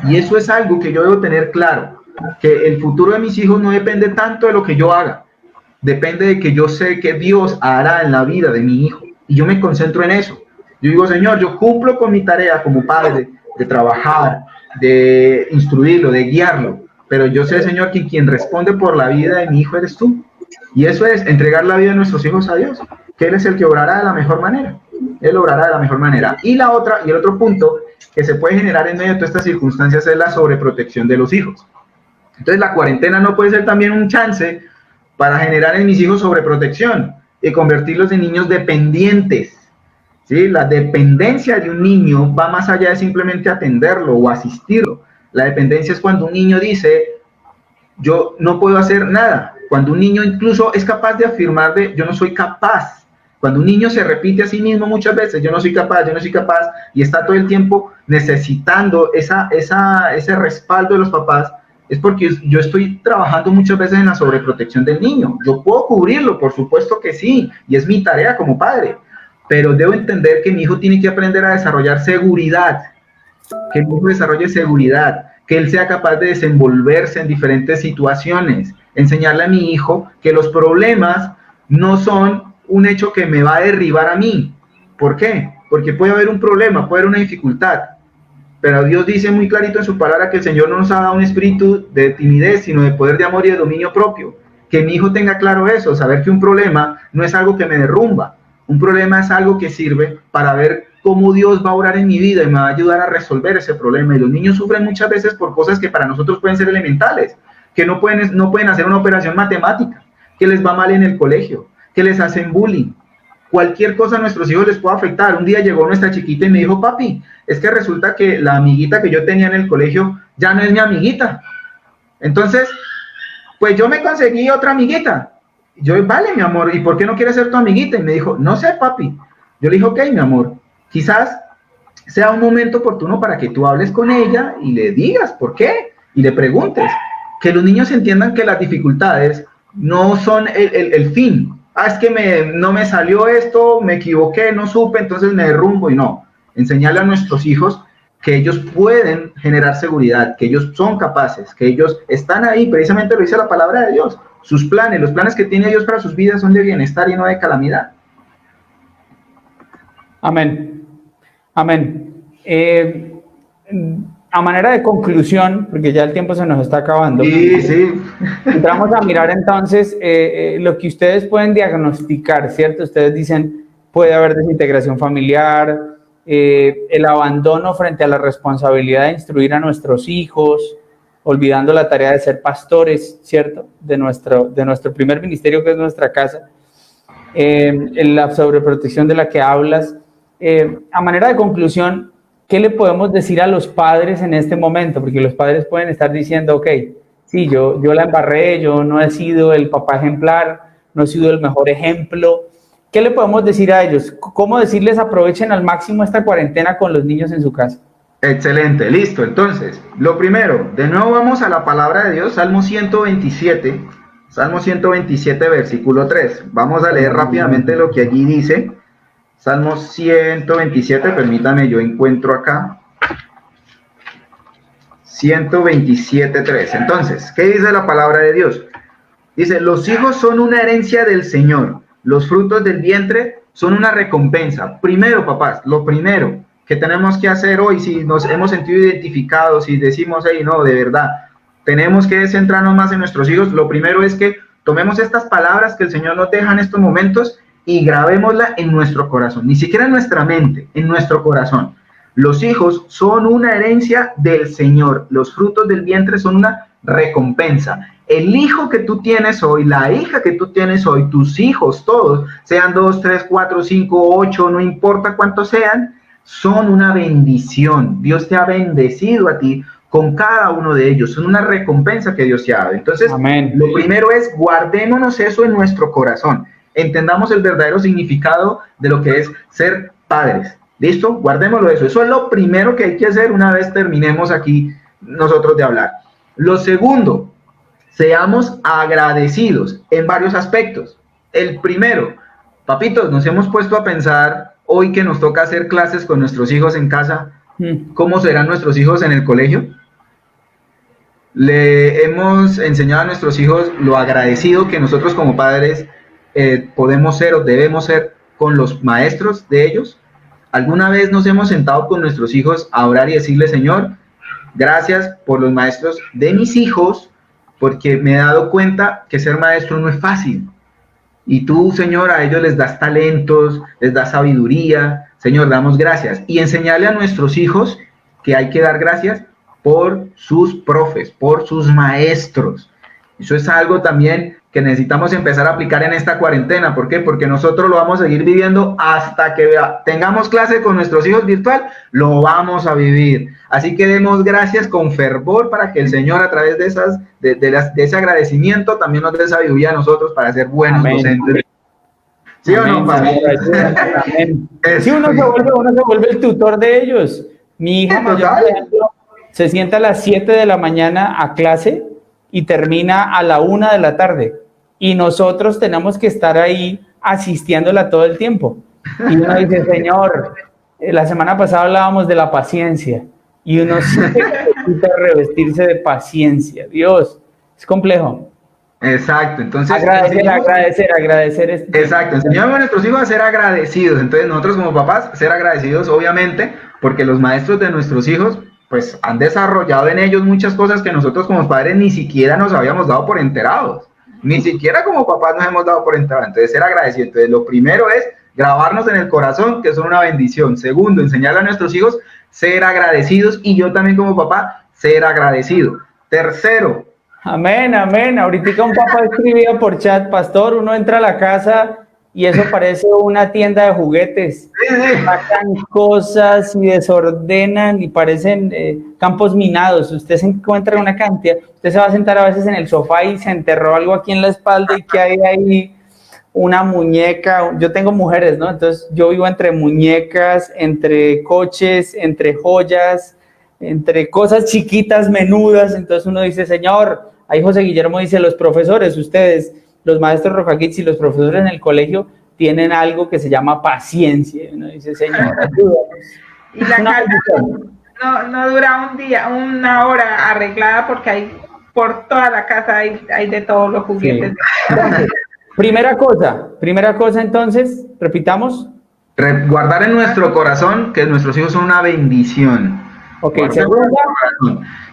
Y eso es algo que yo debo tener claro, que el futuro de mis hijos no depende tanto de lo que yo haga, depende de que yo sé que Dios hará en la vida de mi hijo, y yo me concentro en eso. Yo digo, Señor, yo cumplo con mi tarea como padre, de trabajar, de instruirlo, de guiarlo, pero yo sé, Señor, que quien responde por la vida de mi hijo eres tú. Y eso es entregar la vida de nuestros hijos a Dios, que Él es el que obrará de la mejor manera. Él obrará de la mejor manera. Y el otro punto que se puede generar en medio de todas estas circunstancias es la sobreprotección de los hijos. Entonces la cuarentena no puede ser también un chance para generar en mis hijos sobreprotección y convertirlos en niños dependientes. ¿Sí? La dependencia de un niño va más allá de simplemente atenderlo o asistirlo. La dependencia es cuando un niño dice, yo no puedo hacer nada. Cuando un niño incluso es capaz de afirmar yo no soy capaz. Cuando un niño se repite a sí mismo muchas veces, yo no soy capaz, y está todo el tiempo necesitando ese respaldo de los papás, es porque yo estoy trabajando muchas veces en la sobreprotección del niño. Yo puedo cubrirlo, por supuesto que sí, y es mi tarea como padre, pero debo entender que mi hijo tiene que aprender a desarrollar seguridad, que mi hijo desarrolle seguridad, que él sea capaz de desenvolverse en diferentes situaciones, enseñarle a mi hijo que los problemas no son un hecho que me va a derribar a mí. ¿Por qué? Porque puede haber un problema, puede haber una dificultad, pero Dios dice muy clarito en su palabra que el Señor no nos ha dado un espíritu de timidez, sino de poder de amor y de dominio propio. Que mi hijo tenga claro eso, saber que un problema no es algo que me derrumba, un problema es algo que sirve para ver cómo Dios va a orar en mi vida y me va a ayudar a resolver ese problema. Y los niños sufren muchas veces por cosas que para nosotros pueden ser elementales, que no pueden hacer una operación matemática, que les va mal en el colegio, que les hacen bullying. Cualquier cosa a nuestros hijos les puede afectar. Un día llegó nuestra chiquita y me dijo, papi, es que resulta que la amiguita que yo tenía en el colegio ya no es mi amiguita. Entonces, pues yo me conseguí otra amiguita. Yo, vale, mi amor, ¿y por qué no quieres ser tu amiguita? Y me dijo, no sé, papi. Yo le dije, ok, mi amor, quizás sea un momento oportuno para que tú hables con ella y le digas por qué y le preguntes. Que los niños entiendan que las dificultades no son el fin. Es que no me salió esto, me equivoqué, no supe, entonces me derrumbo. Y no, enseñarle a nuestros hijos que ellos pueden generar seguridad, que ellos son capaces, que ellos están ahí, precisamente lo dice la palabra de Dios. Sus planes, los planes que tiene Dios para sus vidas son de bienestar y no de calamidad. Amén. Amén. A manera de conclusión, porque ya el tiempo se nos está acabando. Sí. Vamos a mirar entonces lo que ustedes pueden diagnosticar, ¿cierto? Ustedes dicen, puede haber desintegración familiar, el abandono frente a la responsabilidad de instruir a nuestros hijos, olvidando la tarea de ser pastores, ¿cierto? De nuestro primer ministerio, que es nuestra casa, la sobreprotección de la que hablas. A manera de conclusión, ¿qué le podemos decir a los padres en este momento? Porque los padres pueden estar diciendo, ok, sí, yo la embarré, yo no he sido el papá ejemplar, no he sido el mejor ejemplo. ¿Qué le podemos decir a ellos? ¿Cómo decirles aprovechen al máximo esta cuarentena con los niños en su casa? Excelente, listo. Entonces, lo primero, de nuevo vamos a la palabra de Dios, Salmo 127, versículo 3. Vamos a leer rápidamente lo que allí dice. Salmo 127, permítame, yo encuentro acá. 127:3. Entonces, ¿qué dice la palabra de Dios? Dice, los hijos son una herencia del Señor, los frutos del vientre son una recompensa. Primero, papás, lo primero que tenemos que hacer hoy, si nos hemos sentido identificados, si decimos, hey, no, de verdad, tenemos que centrarnos más en nuestros hijos, lo primero es que tomemos estas palabras que el Señor nos deja en estos momentos y grabémosla en nuestro corazón, ni siquiera en nuestra mente, en nuestro corazón. Los hijos son una herencia del Señor, los frutos del vientre son una recompensa. El hijo que tú tienes hoy, la hija que tú tienes hoy, tus hijos todos, sean 2, 3, 4, 5, 8, no importa cuántos sean, son una bendición. Dios te ha bendecido a ti con cada uno de ellos, son una recompensa que Dios te ha dado. Entonces, amén. Lo primero es guardémonos eso en nuestro corazón. Entendamos el verdadero significado de lo que es ser padres. ¿Listo? Guardémoslo eso. Eso es lo primero que hay que hacer una vez terminemos aquí nosotros de hablar. Lo segundo, seamos agradecidos en varios aspectos. El primero, papitos, nos hemos puesto a pensar hoy que nos toca hacer clases con nuestros hijos en casa, ¿cómo serán nuestros hijos en el colegio? Le hemos enseñado a nuestros hijos lo agradecido que nosotros como padres podemos ser o debemos ser con los maestros de ellos. ¿Alguna vez nos hemos sentado con nuestros hijos a orar y decirle, Señor, gracias por los maestros de mis hijos, porque me he dado cuenta que ser maestro no es fácil? Y tú, Señor, a ellos les das talentos, les das sabiduría. Señor, damos gracias. Y enseñarle a nuestros hijos que hay que dar gracias por sus profes, por sus maestros. Eso es algo también que necesitamos empezar a aplicar en esta cuarentena. ¿Por qué? Porque nosotros lo vamos a seguir viviendo hasta que tengamos clase con nuestros hijos virtual, lo vamos a vivir. Así que demos gracias con fervor para que el Señor a través de ese agradecimiento también nos dé sabiduría a nosotros para ser buenos docentes. ¿Sí o no, padre? Sí, uno se vuelve el tutor de ellos. Mi hija mayor, por ejemplo, se sienta a las 7 de la mañana a clase y termina a la 1 de la tarde. Y nosotros tenemos que estar ahí asistiéndola todo el tiempo. Y uno dice, Señor, la semana pasada hablábamos de la paciencia. Y uno necesita revestirse de paciencia. Dios, es complejo. Exacto, entonces... Agradecer. Exacto, enseñamos a nuestros hijos a ser agradecidos. Entonces nosotros como papás, ser agradecidos, obviamente, porque los maestros de nuestros hijos pues han desarrollado en ellos muchas cosas que nosotros como padres ni siquiera nos habíamos dado por enterados. Ni siquiera como papás nos hemos dado por enterados. Entonces, ser agradecido. Entonces, lo primero es grabarnos en el corazón que son una bendición. Segundo, enseñarle a nuestros hijos ser agradecidos, y yo también como papá ser agradecido. Tercero. Amén, amén. Ahorita un papá escribía por chat: pastor, uno entra a la casa y eso parece una tienda de juguetes. Sacan cosas y desordenan y parecen campos minados. Usted se encuentra en una cantidad, usted se va a sentar a veces en el sofá y se enterró algo aquí en la espalda y que hay ahí una muñeca. Yo tengo mujeres, ¿no? Entonces yo vivo entre muñecas, entre coches, entre joyas, entre cosas chiquitas, menudas. Entonces uno dice, Señor, ahí José Guillermo dice, los profesores, ustedes, los maestros Roca Kids y los profesores en el colegio tienen algo que se llama paciencia. Uno dice, Señor, ayúdanos. Y la casa no dura un día, una hora arreglada, porque hay por toda la casa hay de todos los juguetes. Sí. Entonces, primera cosa entonces, repitamos. Guardar en nuestro corazón que nuestros hijos son una bendición. Ok,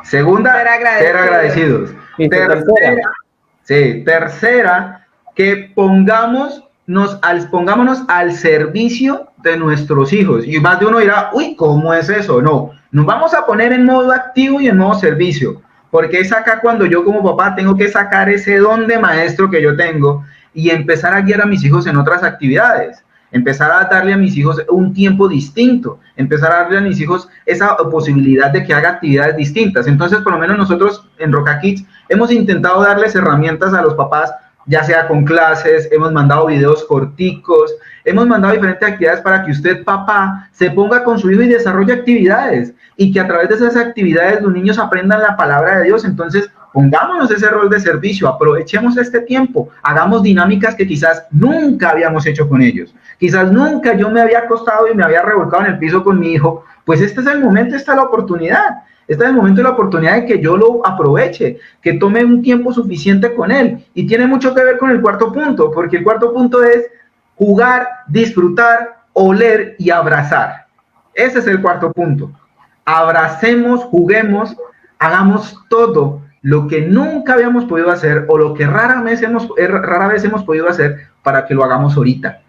segunda, ser agradecidos. Tercera, que pongámonos al servicio de nuestros hijos. Y más de uno dirá, uy, ¿cómo es eso? No, nos vamos a poner en modo activo y en modo servicio, porque es acá cuando yo como papá tengo que sacar ese don de maestro que yo tengo y empezar a guiar a mis hijos en otras actividades. Empezar a darle a mis hijos un tiempo distinto, empezar a darle a mis hijos esa posibilidad de que haga actividades distintas. Entonces, por lo menos nosotros en Roca Kids hemos intentado darles herramientas a los papás, ya sea con clases, hemos mandado videos corticos, hemos mandado diferentes actividades para que usted, papá, se ponga con su hijo y desarrolle actividades, y que a través de esas actividades los niños aprendan la palabra de Dios. Entonces, pongámonos ese rol de servicio, aprovechemos este tiempo, hagamos dinámicas que quizás nunca habíamos hecho con ellos. Quizás nunca yo me había acostado y me había revolcado en el piso con mi hijo. Pues este es el momento, esta es la oportunidad. Este es el momento y la oportunidad de que yo lo aproveche, que tome un tiempo suficiente con él. Y tiene mucho que ver con el cuarto punto, porque el cuarto punto es jugar, disfrutar, oler y abrazar. Ese es el cuarto punto. Abracemos, juguemos, hagamos todo lo que nunca habíamos podido hacer o lo que rara vez hemos podido hacer, para que lo hagamos ahorita.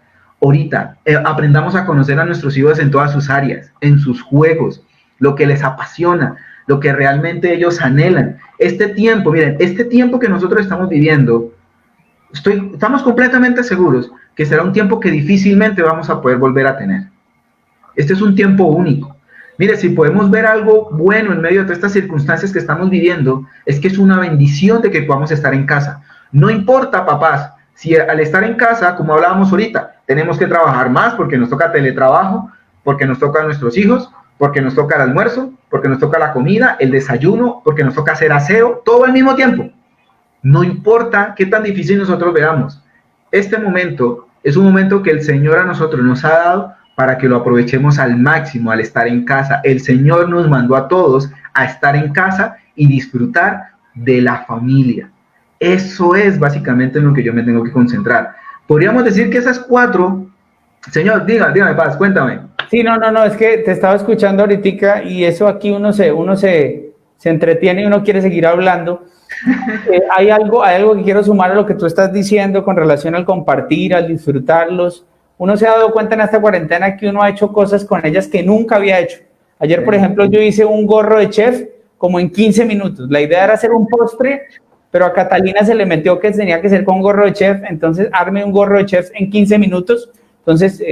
Aprendamos a conocer a nuestros hijos en todas sus áreas, en sus juegos, lo que les apasiona, lo que realmente ellos anhelan. Este tiempo, miren, este tiempo que nosotros estamos viviendo, estamos completamente seguros que será un tiempo que difícilmente vamos a poder volver a tener. Este es un tiempo único. Mire, si podemos ver algo bueno en medio de todas estas circunstancias que estamos viviendo, es que es una bendición de que podamos estar en casa. No importa, papás, si al estar en casa, como hablábamos ahorita, tenemos que trabajar más porque nos toca teletrabajo, porque nos toca a nuestros hijos, porque nos toca el almuerzo, porque nos toca la comida, el desayuno, porque nos toca hacer aseo, todo al mismo tiempo. No importa qué tan difícil nosotros veamos. Este momento es un momento que el Señor a nosotros nos ha dado para que lo aprovechemos al máximo al estar en casa. El Señor nos mandó a todos a estar en casa y disfrutar de la familia. Eso es básicamente en lo que yo me tengo que concentrar. Podríamos decir que esas cuatro... Señor, dígame, Paz, cuéntame. Sí, no, es que te estaba escuchando ahorita y eso aquí uno se entretiene y uno quiere seguir hablando. Hay algo que quiero sumar a lo que tú estás diciendo con relación al compartir, al disfrutarlos. Uno se ha dado cuenta en esta cuarentena que uno ha hecho cosas con ellas que nunca había hecho. Ayer, por ejemplo, yo hice un gorro de chef como en 15 minutos. La idea era hacer un postre, pero a Catalina se le metió que tenía que ser con gorro de chef, entonces armé un gorro de chef en 15 minutos. Entonces,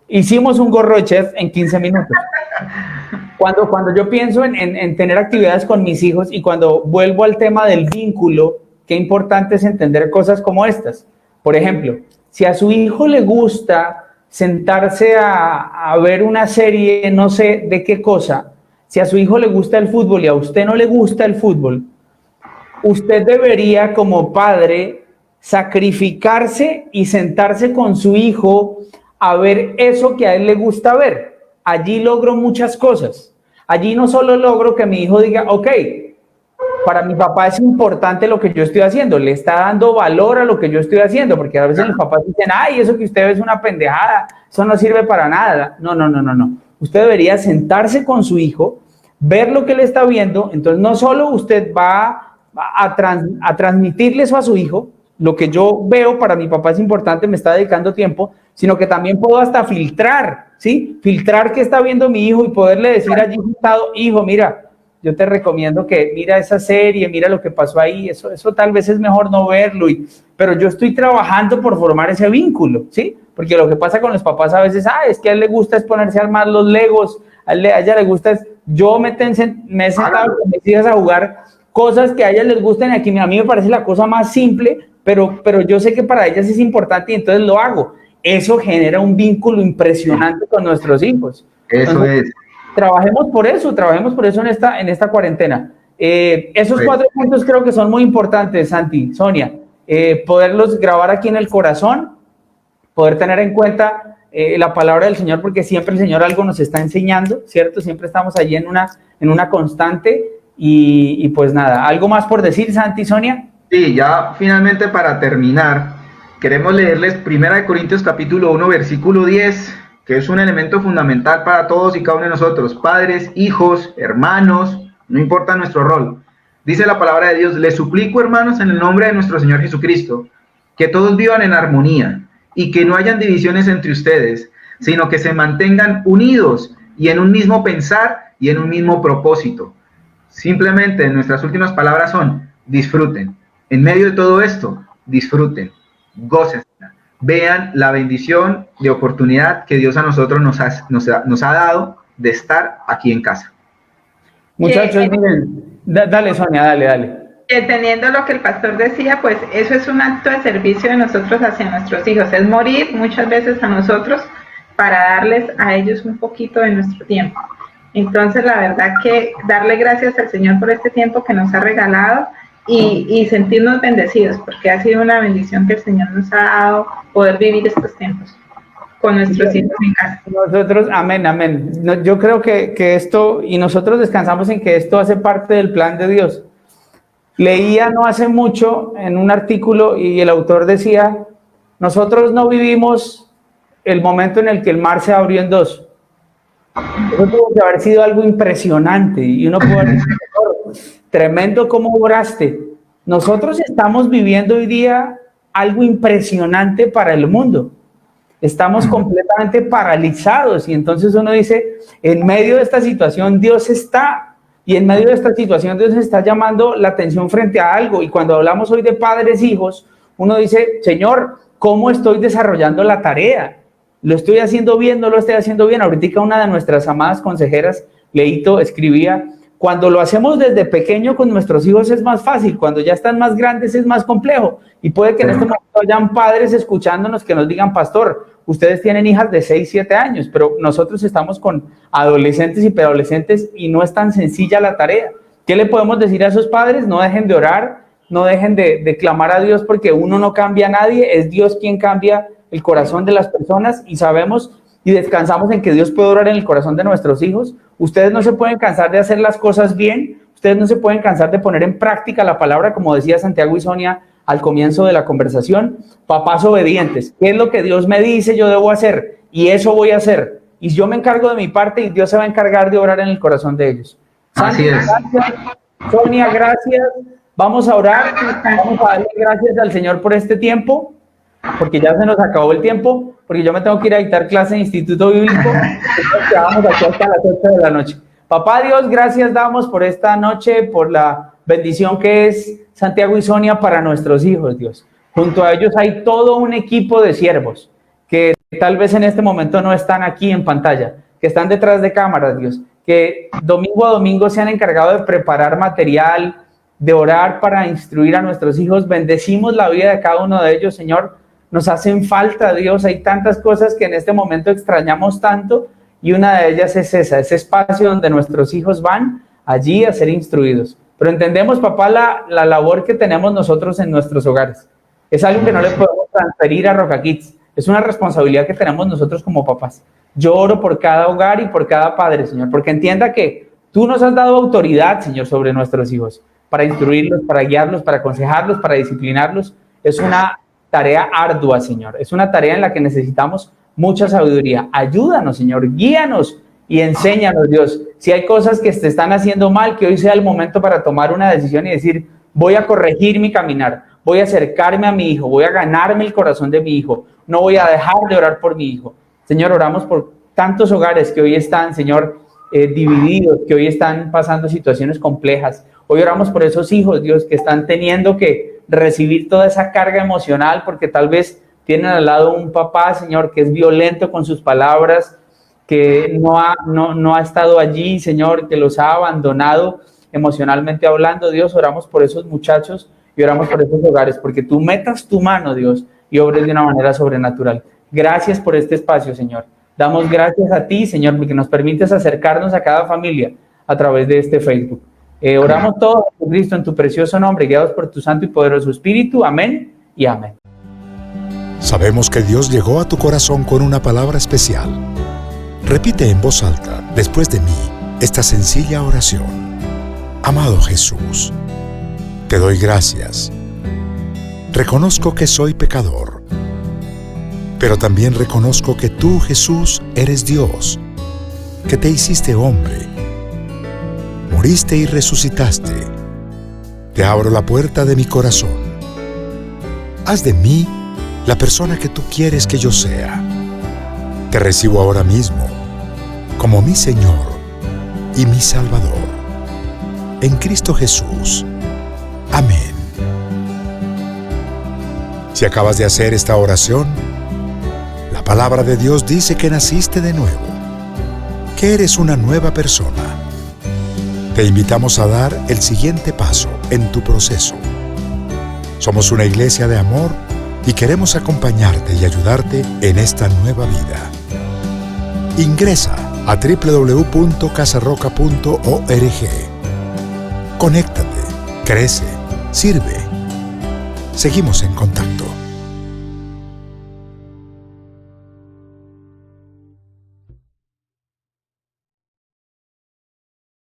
hicimos un gorro de chef en 15 minutos. Cuando yo pienso en tener actividades con mis hijos y cuando vuelvo al tema del vínculo, qué importante es entender cosas como estas. Por ejemplo, si a su hijo le gusta sentarse a ver una serie, no sé de qué cosa, si a su hijo le gusta el fútbol y a usted no le gusta el fútbol, usted debería como padre sacrificarse y sentarse con su hijo a ver eso que a él le gusta ver. Allí logro muchas cosas. Allí no solo logro que mi hijo diga, ok, para mi papá es importante lo que yo estoy haciendo, le está dando valor a lo que yo estoy haciendo, porque a veces los papás dicen, ay, eso que usted ve es una pendejada, eso no sirve para nada. No. Usted debería sentarse con su hijo, ver lo que él está viendo. Entonces no solo usted va a transmitirle eso a su hijo, lo que yo veo para mi papá es importante, me está dedicando tiempo, sino que también puedo hasta filtrar, ¿sí? Filtrar qué está viendo mi hijo y poderle decir allí sentado, hijo, mira, yo te recomiendo que mira esa serie, mira lo que pasó ahí, eso tal vez es mejor no verlo, pero yo estoy trabajando por formar ese vínculo, ¿sí? Porque lo que pasa con los papás a veces, es que a él le gusta es ponerse a armar los legos, a ella le gusta yo me he sentado con mis hijas a jugar cosas que a ellas les gustan y aquí a mí me parece la cosa más simple, pero yo sé que para ellas es importante y entonces lo hago. Eso genera un vínculo impresionante con nuestros hijos. Entonces, trabajemos por eso en esta cuarentena. Esos 4 puntos creo que son muy importantes, Santi, Sonia, poderlos grabar aquí en el corazón, poder tener en cuenta la palabra del Señor, porque siempre el Señor algo nos está enseñando, ¿cierto? Siempre estamos allí en una constante y pues nada, ¿algo más por decir, Santi, Sonia? Sí, ya finalmente para terminar, queremos leerles 1 Corintios capítulo 1, versículo 10, que es un elemento fundamental para todos y cada uno de nosotros, padres, hijos, hermanos, no importa nuestro rol. Dice la palabra de Dios, les suplico, hermanos, en el nombre de nuestro Señor Jesucristo, que todos vivan en armonía y que no hayan divisiones entre ustedes, sino que se mantengan unidos y en un mismo pensar y en un mismo propósito. Simplemente nuestras últimas palabras son, disfruten. En medio de todo esto, disfruten, gócense, vean la bendición de oportunidad que Dios a nosotros nos ha dado de estar aquí en casa. Muchachos, miren, dale Sonia, dale. Teniendo lo que el pastor decía, pues eso es un acto de servicio de nosotros hacia nuestros hijos, es morir muchas veces a nosotros para darles a ellos un poquito de nuestro tiempo. Entonces, la verdad que darle gracias al Señor por este tiempo que nos ha regalado y sentirnos bendecidos, porque ha sido una bendición que el Señor nos ha dado poder vivir estos tiempos con nuestros hijos en casa. Nosotros, amén. Yo creo que esto, y nosotros descansamos en que esto hace parte del plan de Dios. Leía no hace mucho en un artículo y el autor decía, nosotros no vivimos el momento en el que el mar se abrió en dos. Eso tuvo que haber sido algo impresionante y uno puede decir, tremendo cómo oraste. Nosotros estamos viviendo hoy día algo impresionante para el mundo. Estamos completamente paralizados y entonces uno dice, en medio de esta situación Dios está, y en medio de esta situación Dios está llamando la atención frente a algo. Y cuando hablamos hoy de padres, hijos, uno dice, Señor, ¿cómo estoy desarrollando la tarea? ¿Lo estoy haciendo bien? ¿No lo estoy haciendo bien? Ahorita una de nuestras amadas consejeras, Leito, escribía, cuando lo hacemos desde pequeño con nuestros hijos es más fácil, cuando ya están más grandes es más complejo. Y puede que en este momento hayan padres escuchándonos que nos digan, pastor, ustedes tienen hijas de 6, 7 años, pero nosotros estamos con adolescentes y preadolescentes y no es tan sencilla la tarea. ¿Qué le podemos decir a esos padres? No dejen de orar, no dejen de clamar a Dios, porque uno no cambia a nadie, es Dios quien cambia el corazón de las personas y sabemos y descansamos en que Dios puede orar en el corazón de nuestros hijos. Ustedes no se pueden cansar de hacer las cosas bien, ustedes no se pueden cansar de poner en práctica la palabra, como decía Santiago y Sonia al comienzo de la conversación. Papás obedientes, ¿qué es lo que Dios me dice yo debo hacer? Y eso voy a hacer, y yo me encargo de mi parte y Dios se va a encargar de orar en el corazón de ellos. Así es. Gracias. Sonia, gracias. Vamos a orar, vamos a darle gracias al Señor por este tiempo, porque ya se nos acabó el tiempo, porque yo me tengo que ir a dictar clase en Instituto Bíblico, entonces quedamos aquí hasta las 8 de la noche. Papá Dios, gracias damos por esta noche, por la bendición que es Santiago y Sonia para nuestros hijos, Dios. Junto a ellos hay todo un equipo de siervos que tal vez en este momento no están aquí en pantalla, que están detrás de cámaras, Dios, que domingo a domingo se han encargado de preparar material, de orar para instruir a nuestros hijos. Bendecimos la vida de cada uno de ellos, Señor. Nos hacen falta, Dios, hay tantas cosas que en este momento extrañamos tanto y una de ellas es ese espacio donde nuestros hijos van allí a ser instruidos. Pero entendemos, papá, la labor que tenemos nosotros en nuestros hogares. Es algo que no le podemos transferir a Roca Kids, es una responsabilidad que tenemos nosotros como papás. Yo oro por cada hogar y por cada padre, Señor, porque entienda que tú nos has dado autoridad, Señor, sobre nuestros hijos, para instruirlos, para guiarlos, para aconsejarlos, para disciplinarlos. Es una tarea ardua, Señor. Es una tarea en la que necesitamos mucha sabiduría. Ayúdanos, Señor, guíanos y enséñanos, Dios. Si hay cosas que te están haciendo mal, que hoy sea el momento para tomar una decisión y decir, voy a corregir mi caminar, voy a acercarme a mi hijo, voy a ganarme el corazón de mi hijo, no voy a dejar de orar por mi hijo. Señor, oramos por tantos hogares que hoy están, Señor, divididos, que hoy están pasando situaciones complejas. Hoy oramos por esos hijos, Dios, que están teniendo que recibir toda esa carga emocional porque tal vez tienen al lado un papá, Señor, que es violento con sus palabras, que no ha estado allí, Señor, que los ha abandonado emocionalmente hablando. Dios, oramos por esos muchachos y oramos por esos hogares, porque tú metas tu mano, Dios, y obres de una manera sobrenatural. Gracias por este espacio, Señor. Damos gracias a ti, Señor, porque nos permites acercarnos a cada familia a través de este Facebook. Oramos todos, Cristo, en tu precioso nombre, guiados por tu santo y poderoso Espíritu. Amén y amén. Sabemos que Dios llegó a tu corazón con una palabra especial. Repite en voz alta, después de mí, esta sencilla oración. Amado Jesús, te doy gracias. Reconozco que soy pecador, pero también reconozco que tú, Jesús, eres Dios, que te hiciste hombre, moriste y resucitaste. Te abro la puerta de mi corazón. Haz de mí la persona que tú quieres que yo sea. Te recibo ahora mismo como mi Señor y mi Salvador. En Cristo Jesús. Amén. Si acabas de hacer esta oración, la palabra de Dios dice que naciste de nuevo, que eres una nueva persona. Te invitamos a dar el siguiente paso en tu proceso. Somos una iglesia de amor y queremos acompañarte y ayudarte en esta nueva vida. Ingresa a www.casarroca.org. Conéctate, crece, sirve. Seguimos en contacto.